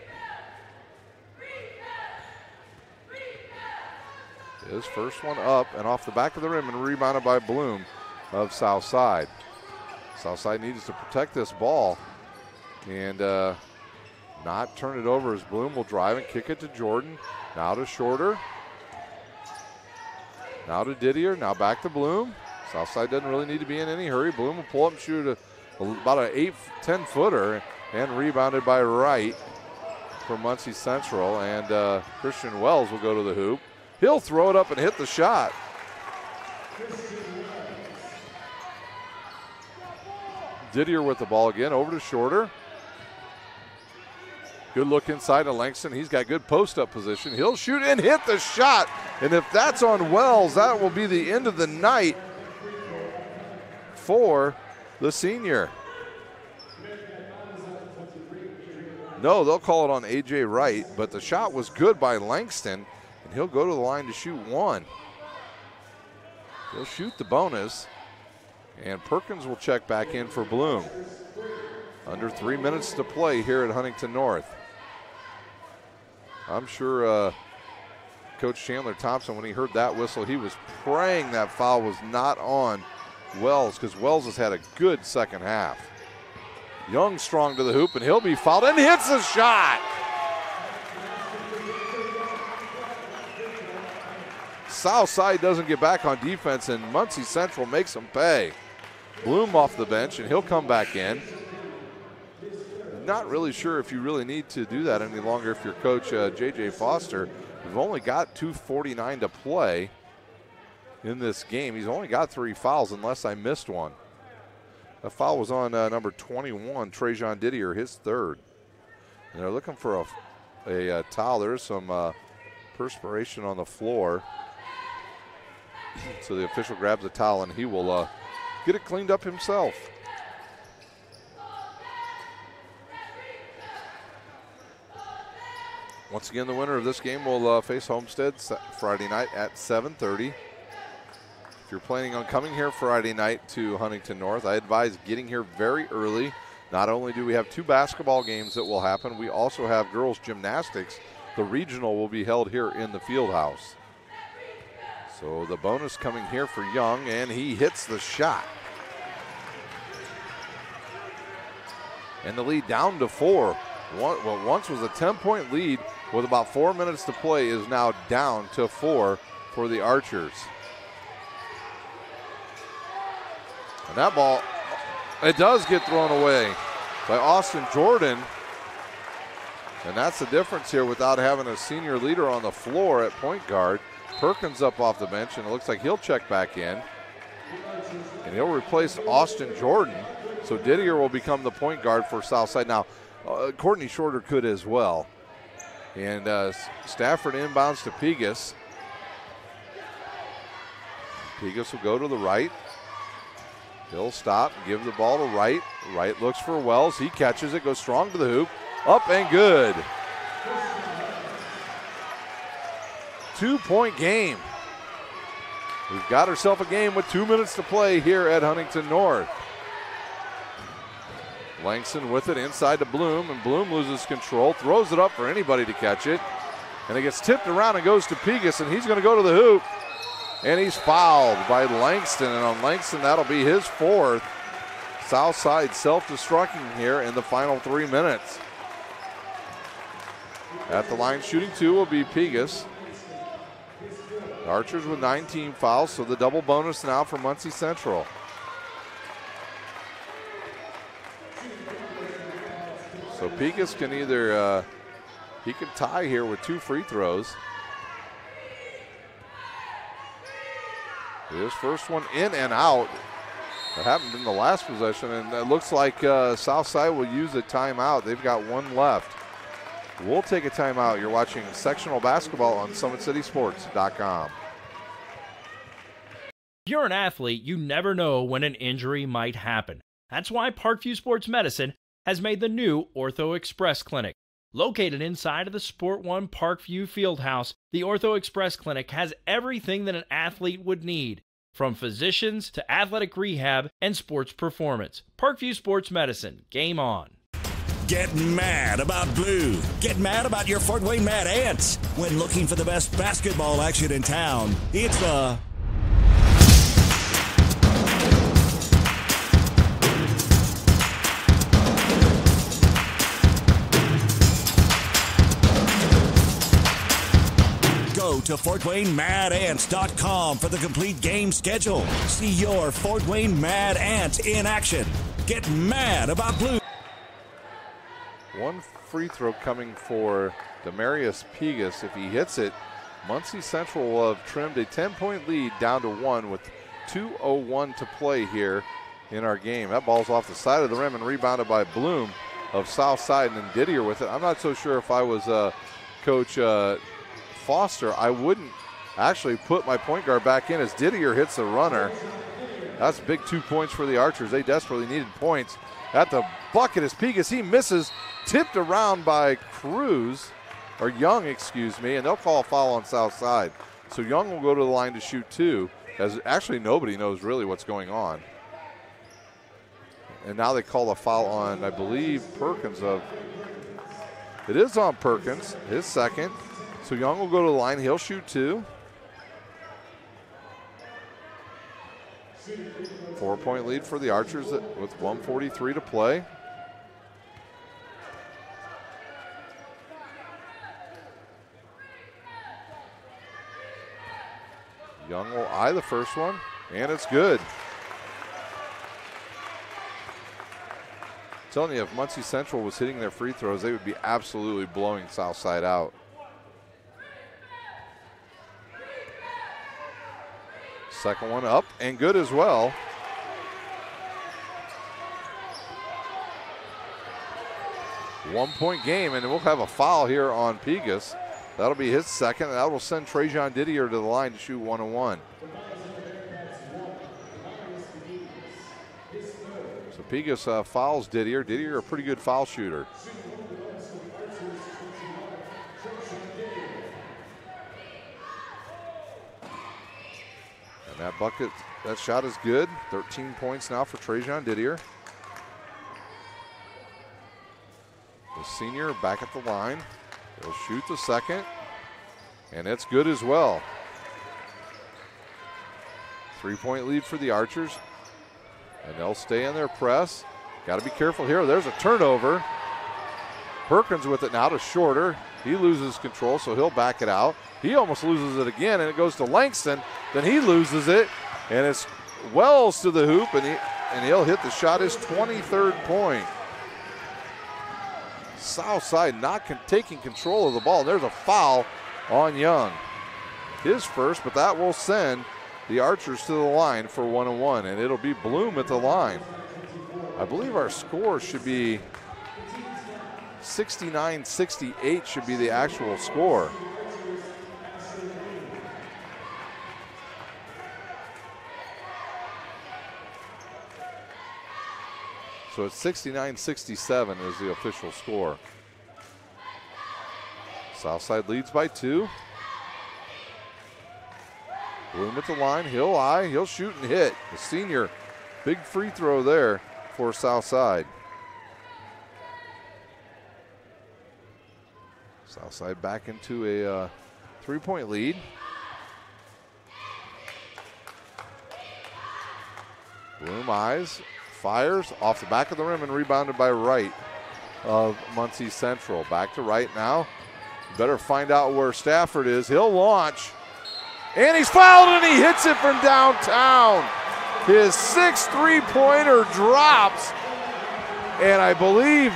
His first one up and off the back of the rim and rebounded by Bloom of Southside. Southside needs to protect this ball and not turn it over as Bloom will drive and kick it to Jordan. Now to Shorter. Now to Didier. Now back to Bloom. Southside doesn't really need to be in any hurry. Bloom will pull up and shoot about an 8-10 footer and rebounded by Wright from Muncie Central. And Christian Wells will go to the hoop. He'll throw it up and hit the shot. Didier with the ball again, over to Shorter. Good look inside to Langston. He's got good post-up position. He'll shoot and hit the shot. And if that's on Wells, that will be the end of the night for the senior. No, they'll call it on A.J. Wright, but the shot was good by Langston, and he'll go to the line to shoot one. He'll shoot the bonus. And Perkins will check back in for Bloom. Under 3 minutes to play here at Huntington North. I'm sure Coach Chandler Thompson, when he heard that whistle, he was praying that foul was not on Wells, because Wells has had a good second half. Young strong to the hoop, and he'll be fouled and hits the shot. Southside doesn't get back on defense, and Muncie Central makes them pay. Bloom off the bench, and he'll come back in. Not really sure if you really need to do that any longer if you're Coach J.J. Foster. We've only got 2:49 to play in this game. He's only got 3 fouls unless I missed one. The foul was on number 21, Trajan Didier, his third. And they're looking for a towel. There's some perspiration on the floor. So the official grabs a towel, and he will get it cleaned up himself. Once again, the winner of this game will face Homestead Friday night at 7:30. If you're planning on coming here Friday night to Huntington North, I advise getting here very early. Not only do we have 2 basketball games that will happen, we also have girls gymnastics. The regional will be held here in the field house. So the bonus coming here for Young, and he hits the shot. And the lead down to 4. What once was a 10-point lead with about 4 minutes to play is now down to 4 for the Archers. And that ball, it does get thrown away by Austin Jordan. And that's the difference here without having a senior leader on the floor at point guard. Perkins up off the bench, and it looks like he'll check back in. And he'll replace Austin Jordan. So Didier will become the point guard for Southside. Now, Courtney Shorter could as well. And Stafford inbounds to Pegas. Pegas will go to the right. He'll stop and give the ball to Wright. Wright looks for Wells. He catches it, goes strong to the hoop. Up and good. 2-point game. We've got ourselves a game with 2 minutes to play here at Huntington North. Langston with it inside to Bloom, and Bloom loses control, throws it up for anybody to catch it, and it gets tipped around and goes to Pegas, and he's going to go to the hoop, and he's fouled by Langston, and on Langston that'll be his 4th. Southside self-destructing here in the final 3 minutes. At the line shooting 2 will be Pegas. Archers with 19 fouls, so the double bonus now for Muncie Central. So Pegas can either, he can tie here with 2 free throws. His first one in and out. That happened in the last possession, and it looks like Southside will use a timeout. They've got 1 left. We'll take a timeout. You're watching sectional basketball on SummitCitySports.com. If you're an athlete, you never know when an injury might happen. That's why Parkview Sports Medicine has made the new Ortho Express Clinic. Located inside of the Sport One Parkview Fieldhouse, the Ortho Express Clinic has everything that an athlete would need, from physicians to athletic rehab and sports performance. Parkview Sports Medicine, game on. Get mad about blue. Get mad about your Fort Wayne Mad Ants. When looking for the best basketball action in town, it's the Go to FortWayneMadAnts.com for the complete game schedule. See your Fort Wayne Mad Ant in action. Get mad about blue. 1 free throw coming for Demarius Pegas. If he hits it, Muncie Central will have trimmed a 10-point lead down to 1 with 2:01 to play here in our game. That ball's off the side of the rim and rebounded by Bloom of Southside, and then Didier with it. I'm not so sure if I was Coach Foster, I wouldn't actually put my point guard back in as Didier hits the runner. That's big 2 points for the Archers. They desperately needed points. At the bucket is Pegas. He misses, tipped around by Young, excuse me, and they'll call a foul on Southside. So Young will go to the line to shoot 2, as actually nobody knows really what's going on. And now they call a foul on, I believe, Perkins. It is on Perkins, his second. So Young will go to the line. He'll shoot 2. 4-point lead for the Archers with 1:43 to play. Young will eye the first one, and it's good. I'm telling you, if Muncie Central was hitting their free throws, they would be absolutely blowing Southside out. Second one up and good as well. One-point game, and we'll have a foul here on Pegas. That'll be his second. That will send Trajan Didier to the line to shoot 1-on-1. So Pegas fouls Didier. Didier, a pretty good foul shooter. And that bucket, that shot is good. 13 points now for Trajan Didier. The senior back at the line. He'll shoot the second, and it's good as well. 3-point lead for the Archers, and they'll stay in their press. Got to be careful here. There's a turnover. Perkins with it now to Shorter. He loses control, so he'll back it out. He almost loses it again, and it goes to Langston. Then he loses it, and it's Wells to the hoop, and he'll hit the shot, his 23rd point. Southside not taking control of the ball. There's a foul on Young. His first, but that will send the Archers to the line for 1-on-1, and it'll be Bloom at the line. I believe our score should be 69-68 should be the actual score. So it's 69-67 is the official score. Southside leads by 2. Bloom at the line, he'll eye, he'll shoot and hit. The senior, big free throw there for Southside. Southside back into a 3-point lead. Bloom eyes, fires off the back of the rim and rebounded by Wright of Muncie Central. Back to Wright now. Better find out where Stafford is. He'll launch, and he's fouled, and he hits it from downtown. His 6th three-pointer drops, and I believe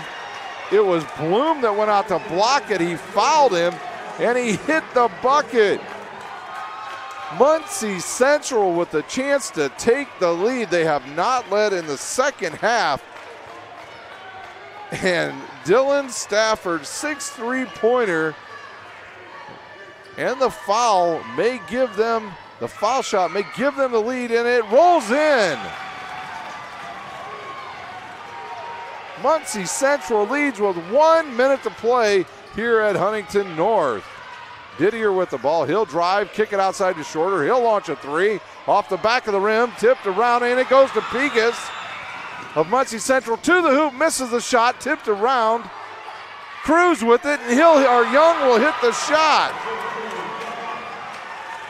it was Bloom that went out to block it. He fouled him, and he hit the bucket. Muncie Central with the chance to take the lead. They have not led in the second half. And Dylan Stafford, 6th three-pointer, and the foul may give them, the foul shot may give them the lead, and it rolls in. Muncie Central leads with 1 minute to play here at Huntington North. Didier with the ball. He'll drive, kick it outside to Shorter. He'll launch a 3 off the back of the rim, tipped around, and it goes to Pegas of Muncie Central to the hoop, misses the shot, tipped around. Cruz with it, and Young will hit the shot.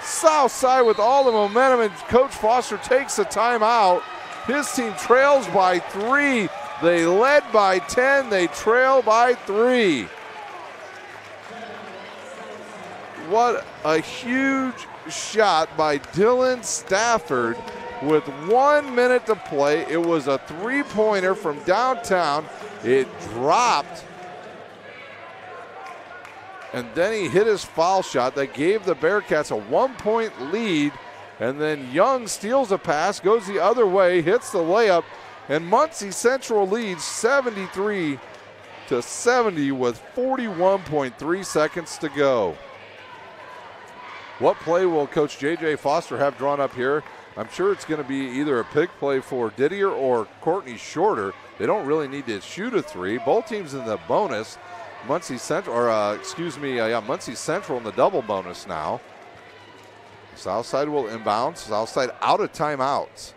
Southside with all the momentum, and Coach Foster takes a timeout. His team trails by 3. They led by 10. They trail by 3. What a huge shot by Dylan Stafford with 1 minute to play. It was a three-pointer from downtown. It dropped, and then he hit his foul shot that gave the Bearcats a 1-point lead. And then Young steals a pass, goes the other way, hits the layup, and Muncie Central leads 73-70 with 41.3 seconds to go. What play will Coach J.J. Foster have drawn up here? I'm sure it's going to be either a pick play for Didier or Courtney Shorter. They don't really need to shoot a 3. Both teams in the bonus. Muncie Central in the double bonus now. Southside will inbound. Southside out of timeouts.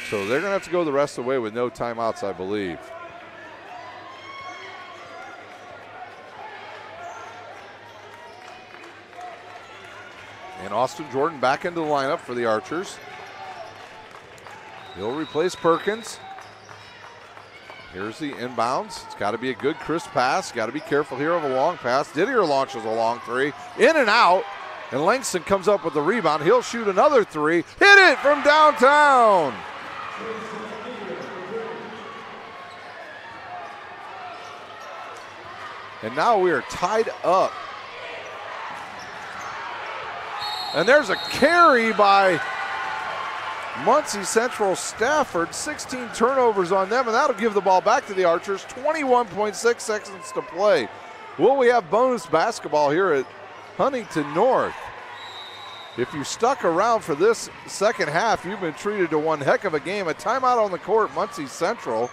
So they're going to have to go the rest of the way with no timeouts, I believe. And Austin Jordan back into the lineup for the Archers. He'll replace Perkins. Here's the inbounds. It's got to be a good, crisp pass. Got to be careful here of a long pass. Didier launches a long three. In and out. And Langston comes up with the rebound. He'll shoot another three. Hit it from downtown. And now we are tied up. And there's a carry by Muncie Central Stafford. 16 turnovers on them, and that'll give the ball back to the Archers. 21.6 seconds to play. Will we have bonus basketball here at Huntington North? If you stuck around for this second half, you've been treated to one heck of a game. A timeout on the court, Muncie Central.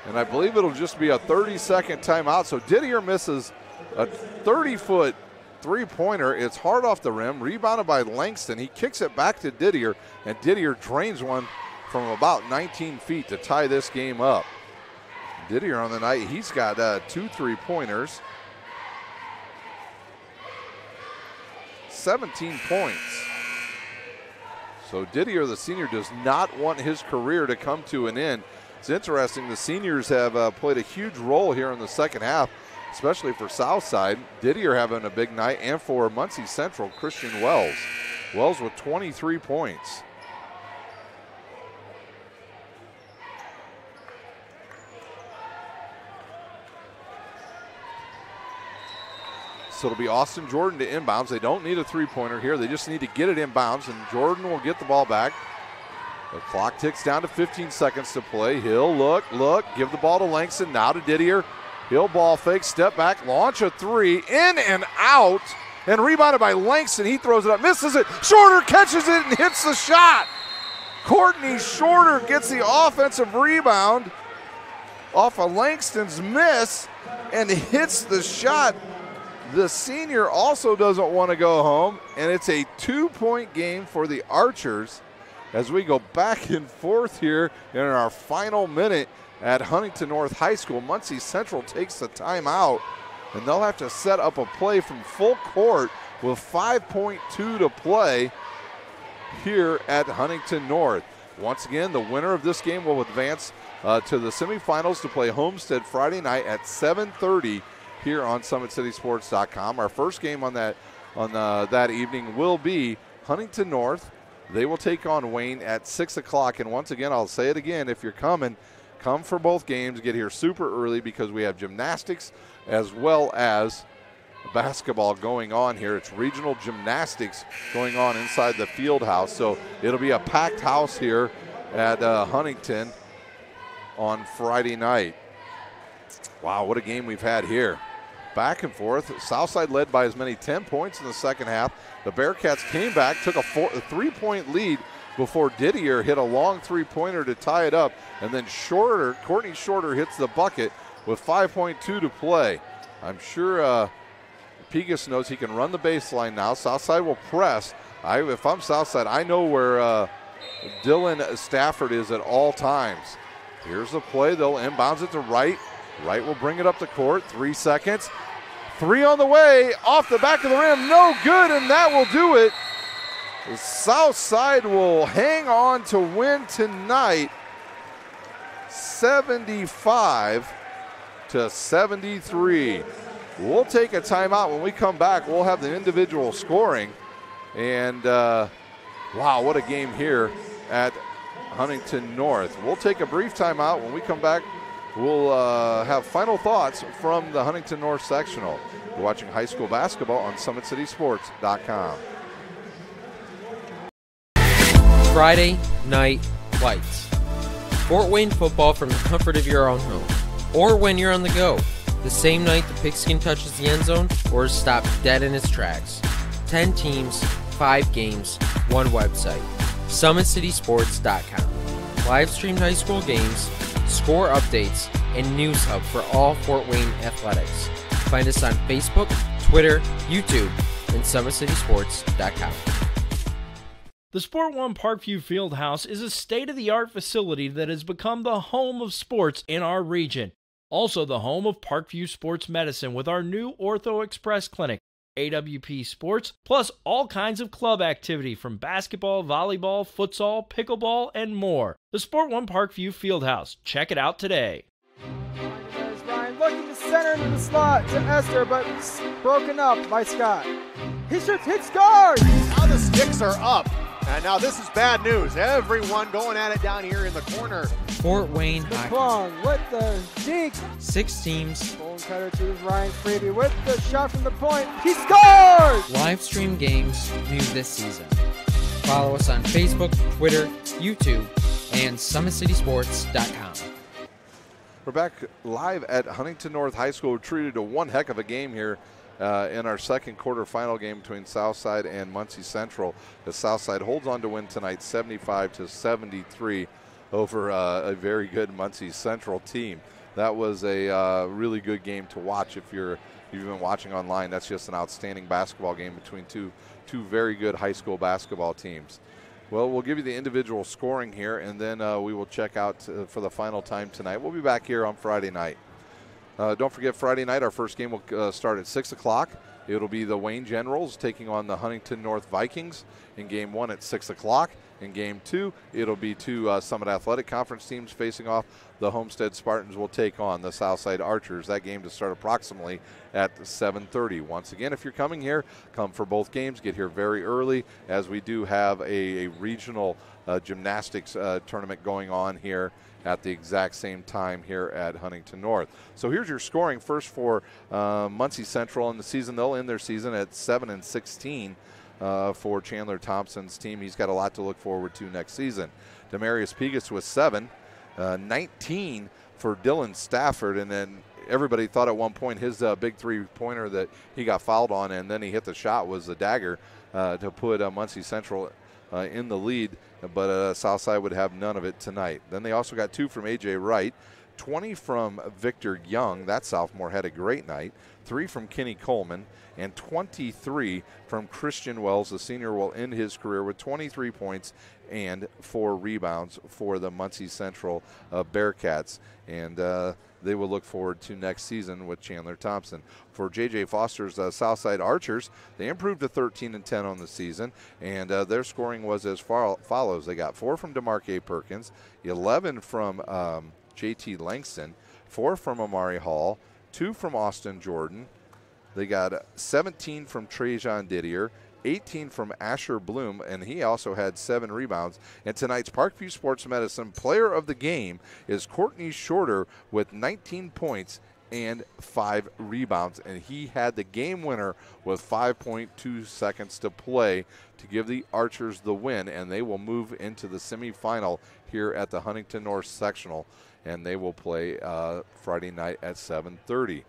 And I believe it'll just be a 30-second timeout. So Didier misses a 30-foot three-pointer. It's hard off the rim, rebounded by Langston. He kicks it back to Didier, and Didier drains one from about 19 feet to tie this game up. Didier on the night, he's got 2 3-pointers. 17 points. So Didier, the senior, does not want his career to come to an end. It's interesting, the seniors have played a huge role here in the second half, especially for Southside. Didier having a big night, and for Muncie Central, Christian Wells. Wells with 23 points. So it'll be Austin Jordan to inbounds. They don't need a three-pointer here. They just need to get it inbounds, and Jordan will get the ball back. The clock ticks down to 15 seconds to play. He'll look, give the ball to Langston. Now to Didier. He'll ball fake, step back, launch a three, in and out, and rebounded by Langston. He throws it up, misses it. Shorter catches it and hits the shot. Courtney Shorter gets the offensive rebound off of Langston's miss and hits the shot. The senior also doesn't want to go home, and it's a 2-point game for the Archers as we go back and forth here in our final minute at Huntington North High School. Muncie Central takes the timeout, and they'll have to set up a play from full court with 5.2 to play here at Huntington North. Once again, the winner of this game will advance to the semifinals to play Homestead Friday night at 7:30 here on SummitCitySports.com. Our first game on that evening will be Huntington North. They will take on Wayne at 6 o'clock. And once again, I'll say it again, if you're coming, come for both games. Get here super early because we have gymnastics as well as basketball going on here. It's regional gymnastics going on inside the field house. So it'll be a packed house here at Huntington on Friday night. Wow, what a game we've had here. Back and forth. Southside led by as many 10 points in the second half. The Bearcats came back, took a 3-point lead before Didier hit a long three-pointer to tie it up. And then Courtney Shorter hits the bucket with 5.2 to play. I'm sure Pegas knows he can run the baseline now. Southside will press. If I'm Southside, I know where Dylan Stafford is at all times. Here's the play. They'll inbounds it to Wright. Wright will bring it up the court. 3 seconds. 3 on the way. Off the back of the rim. No good, and that will do it. The Southside will hang on to win tonight. 75-73. We'll take a timeout. When we come back, we'll have the individual scoring. And, wow, what a game here at Huntington North. We'll take a brief timeout. When we come back, we'll have final thoughts from the Huntington North Sectional. You're watching high school basketball on SummitCitySports.com. Friday Night Lights. Fort Wayne football from the comfort of your own home, or when you're on the go. The same night the pigskin touches the end zone or is stopped dead in its tracks. 10 teams, 5 games, 1 website. SummitCitySports.com. Live streamed high school games, score updates, and news hub for all Fort Wayne athletics. Find us on Facebook, Twitter, YouTube, and SummitCitySports.com. The Sport One Parkview Fieldhouse is a state-of-the-art facility that has become the home of sports in our region. Also the home of Parkview Sports Medicine with our new Ortho Express Clinic, AWP Sports, plus all kinds of club activity from basketball, volleyball, futsal, pickleball, and more. The Sport One Parkview Fieldhouse. Check it out today. There's Ryan looking to center into the slot to Esther, but broken up by Scott. He shoots, hits, scores! Now the sticks are up. And now this is bad news. Everyone going at it down here in the corner. Fort Wayne Hockey. McClung with the deke. 6 teams. Bone cutter to Ryan Freeby with the shot from the point. He scores! Live stream games new this season. Follow us on Facebook, Twitter, YouTube, and SummitCitySports.com. We're back live at Huntington North High School. Treated to one heck of a game here in our second quarter final game between Southside and Muncie Central. The Southside holds on to win tonight 75-73 over a very good Muncie Central team. That was a really good game to watch if you've been watching online. That's just an outstanding basketball game between two very good high school basketball teams. Well, we'll give you the individual scoring here, and then we will check out for the final time tonight. We'll be back here on Friday night. Don't forget, Friday night, our first game will start at 6 o'clock. It'll be the Wayne Generals taking on the Huntington North Vikings in Game 1 at 6 o'clock. In Game 2, it'll be two Summit Athletic Conference teams facing off. The Homestead Spartans will take on the Southside Archers. That game to start approximately at 7:30. Once again, if you're coming here, come for both games. Get here very early, as we do have a regional gymnastics tournament going on here at the exact same time here at Huntington North. So here's your scoring. First for Muncie Central in the season. They'll end their season at 7-16 for Chandler Thompson's team. He's got a lot to look forward to next season. Demarius Pegas with 7, 19 for Dylan Stafford, and then everybody thought at one point his big three-pointer that he got fouled on and then he hit the shot was a dagger to put Muncie Central in the lead, but Southside would have none of it tonight. Then they also got 2 from A.J. Wright, 20 from Victor Young. That sophomore had a great night. 3 from Kenny Coleman, and 23 from Christian Wells. The senior will end his career with 23 points and 4 rebounds for the Muncie Central Bearcats. And they will look forward to next season with Chandler Thompson. For J.J. Foster's Southside Archers, they improved to 13-10 on the season, and their scoring was as follows. They got 4 from DeMarque Perkins, 11 from J.T. Langston, 4 from Amari Hall, 2 from Austin Jordan. They got 17 from Trajan Didier, 18 from Asher Bloom, and he also had 7 rebounds. And tonight's Parkview Sports Medicine player of the game is Courtney Shorter with 19 points and 5 rebounds. And he had the game winner with 5.2 seconds to play to give the Archers the win. And they will move into the semifinal here at the Huntington North Sectional. And they will play Friday night at 7:30.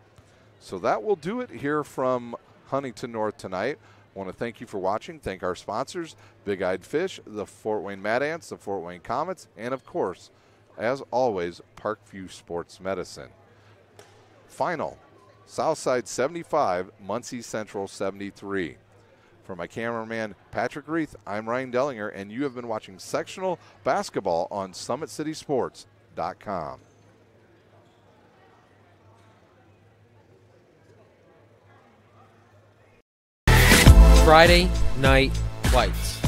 So that will do it here from Huntington North tonight. I want to thank you for watching. Thank our sponsors, Big Eyed Fish, the Fort Wayne Mad Ants, the Fort Wayne Comets, and of course, as always, Parkview Sports Medicine. Final, Southside 75, Muncie Central 73. For my cameraman, Patrick Reith, I'm Ryan Dellinger, and you have been watching sectional basketball on SummitCitySports.com. Friday Night Lights.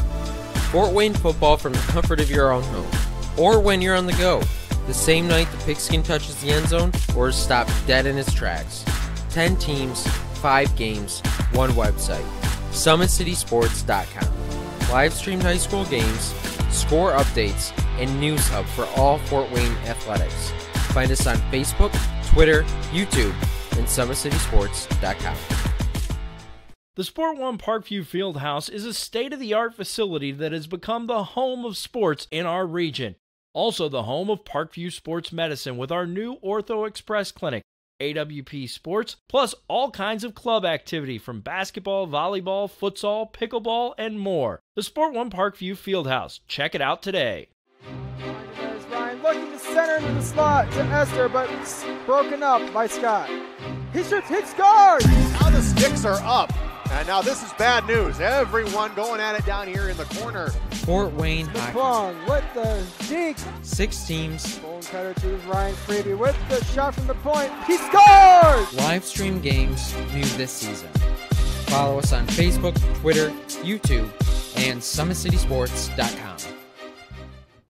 Fort Wayne football from the comfort of your own home, or when you're on the go. The same night the pigskin touches the end zone or is stopped dead in its tracks. 10 teams, 5 games, 1 website. SummitCitySports.com. Live streamed high school games, score updates, and news hub for all Fort Wayne athletics. Find us on Facebook, Twitter, YouTube, and SummitCitySports.com. The Sport One Parkview Fieldhouse is a state-of-the-art facility that has become the home of sports in our region. Also the home of Parkview Sports Medicine with our new Ortho Express Clinic, AWP Sports, plus all kinds of club activity from basketball, volleyball, futsal, pickleball, and more. The Sport One Parkview Fieldhouse. Check it out today. There's Ryan looking to center into the slot to Esther, but broken up by Scott. He shoots, hits, scores! Now the sticks are up. And now this is bad news. Everyone going at it down here in the corner. Fort Wayne The Hockey. Plung with the deke. 6 teams. Bone cutter to Ryan Freeby with the shot from the point. He scores! Live stream games new this season. Follow us on Facebook, Twitter, YouTube, and SummitCitySports.com.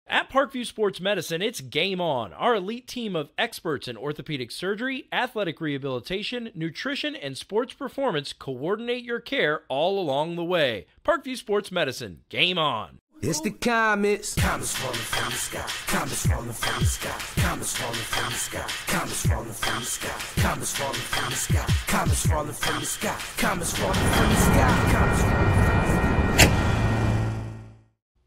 At Parkview Sports Medicine, it's game on. Our elite team of experts in orthopedic surgery, athletic rehabilitation, nutrition, and sports performance coordinate your care all along the way. Parkview Sports Medicine, game on. It's the comets. Comets falling from the sky. Comets falling from the sky. Comets falling from the sky. Comets falling from the sky. Comets falling from the sky. Comets falling from the sky. Comets falling from the sky. Comets falling from the sky.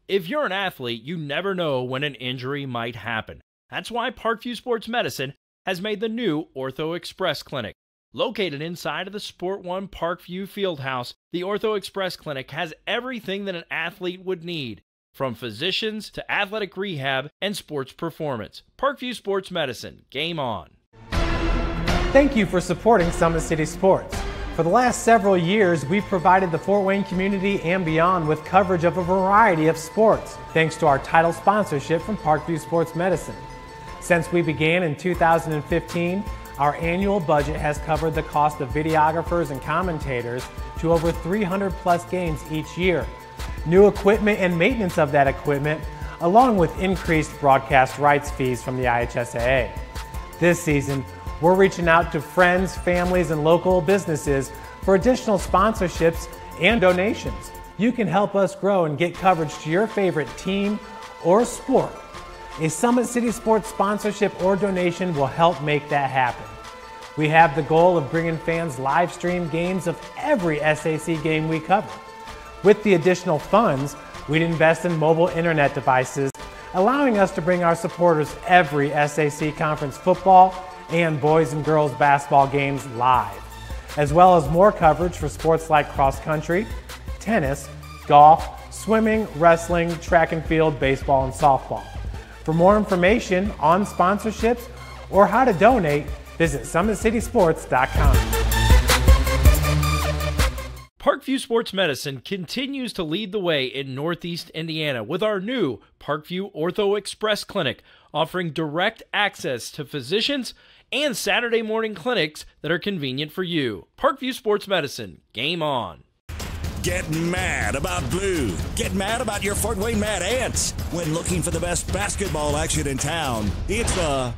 If you're an athlete, you never know when an injury might happen. That's why Parkview Sports Medicine has made the new Ortho Express Clinic. Located inside of the Sport One Parkview Fieldhouse, the Ortho Express Clinic has everything that an athlete would need, from physicians to athletic rehab and sports performance. Parkview Sports Medicine, game on. Thank you for supporting Summit City Sports. For the last several years, we've provided the Fort Wayne community and beyond with coverage of a variety of sports, thanks to our title sponsorship from Parkview Sports Medicine. Since we began in 2015, our annual budget has covered the cost of videographers and commentators to over 300 plus games each year. New equipment and maintenance of that equipment, along with increased broadcast rights fees from the IHSAA. This season, we're reaching out to friends, families, and local businesses for additional sponsorships and donations. You can help us grow and get coverage to your favorite team or sport. A Summit City Sports sponsorship or donation will help make that happen. We have the goal of bringing fans live stream games of every SAC game we cover. With the additional funds, we'd invest in mobile internet devices, allowing us to bring our supporters every SAC conference football and boys and girls basketball games live, as well as more coverage for sports like cross country, tennis, golf, swimming, wrestling, track and field, baseball, and softball. For more information on sponsorships or how to donate, visit SummitCitySports.com. Parkview Sports Medicine continues to lead the way in Northeast Indiana with our new Parkview Ortho Express Clinic, offering direct access to physicians and Saturday morning clinics that are convenient for you. Parkview Sports Medicine, game on. Get mad about blue. Get mad about your Fort Wayne Mad Ants. When looking for the best basketball action in town, it's the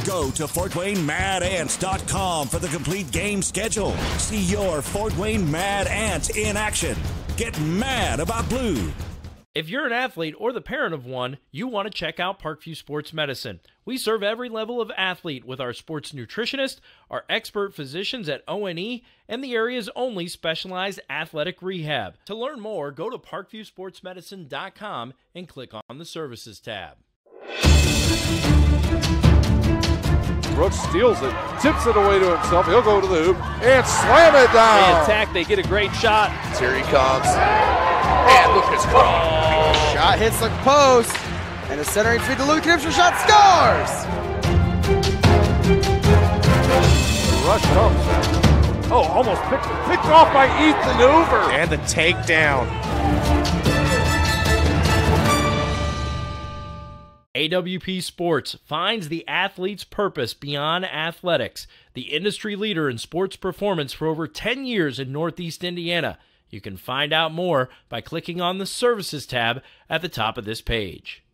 Go to FortWayneMadAnts.com for the complete game schedule. See your Fort Wayne Mad Ants in action. Get mad about blue. If you're an athlete or the parent of one, you want to check out Parkview Sports Medicine. We serve every level of athlete with our sports nutritionist, our expert physicians at O&E, and the area's only specialized athletic rehab. To learn more, go to ParkviewSportsMedicine.com and click on the Services tab. Brooks steals it, tips it away to himself. He'll go to the hoop and slam it down. They attack, they get a great shot. Here he comes. And Lucas Crawl. Shot hits the post, and the centering feed to Luke Gibson. Shot scores! The rush comes. Oh, almost picked off by Ethan Hoover. And the takedown. AWP Sports finds the athlete's purpose beyond athletics, the industry leader in sports performance for over 10 years in Northeast Indiana. You can find out more by clicking on the Services tab at the top of this page.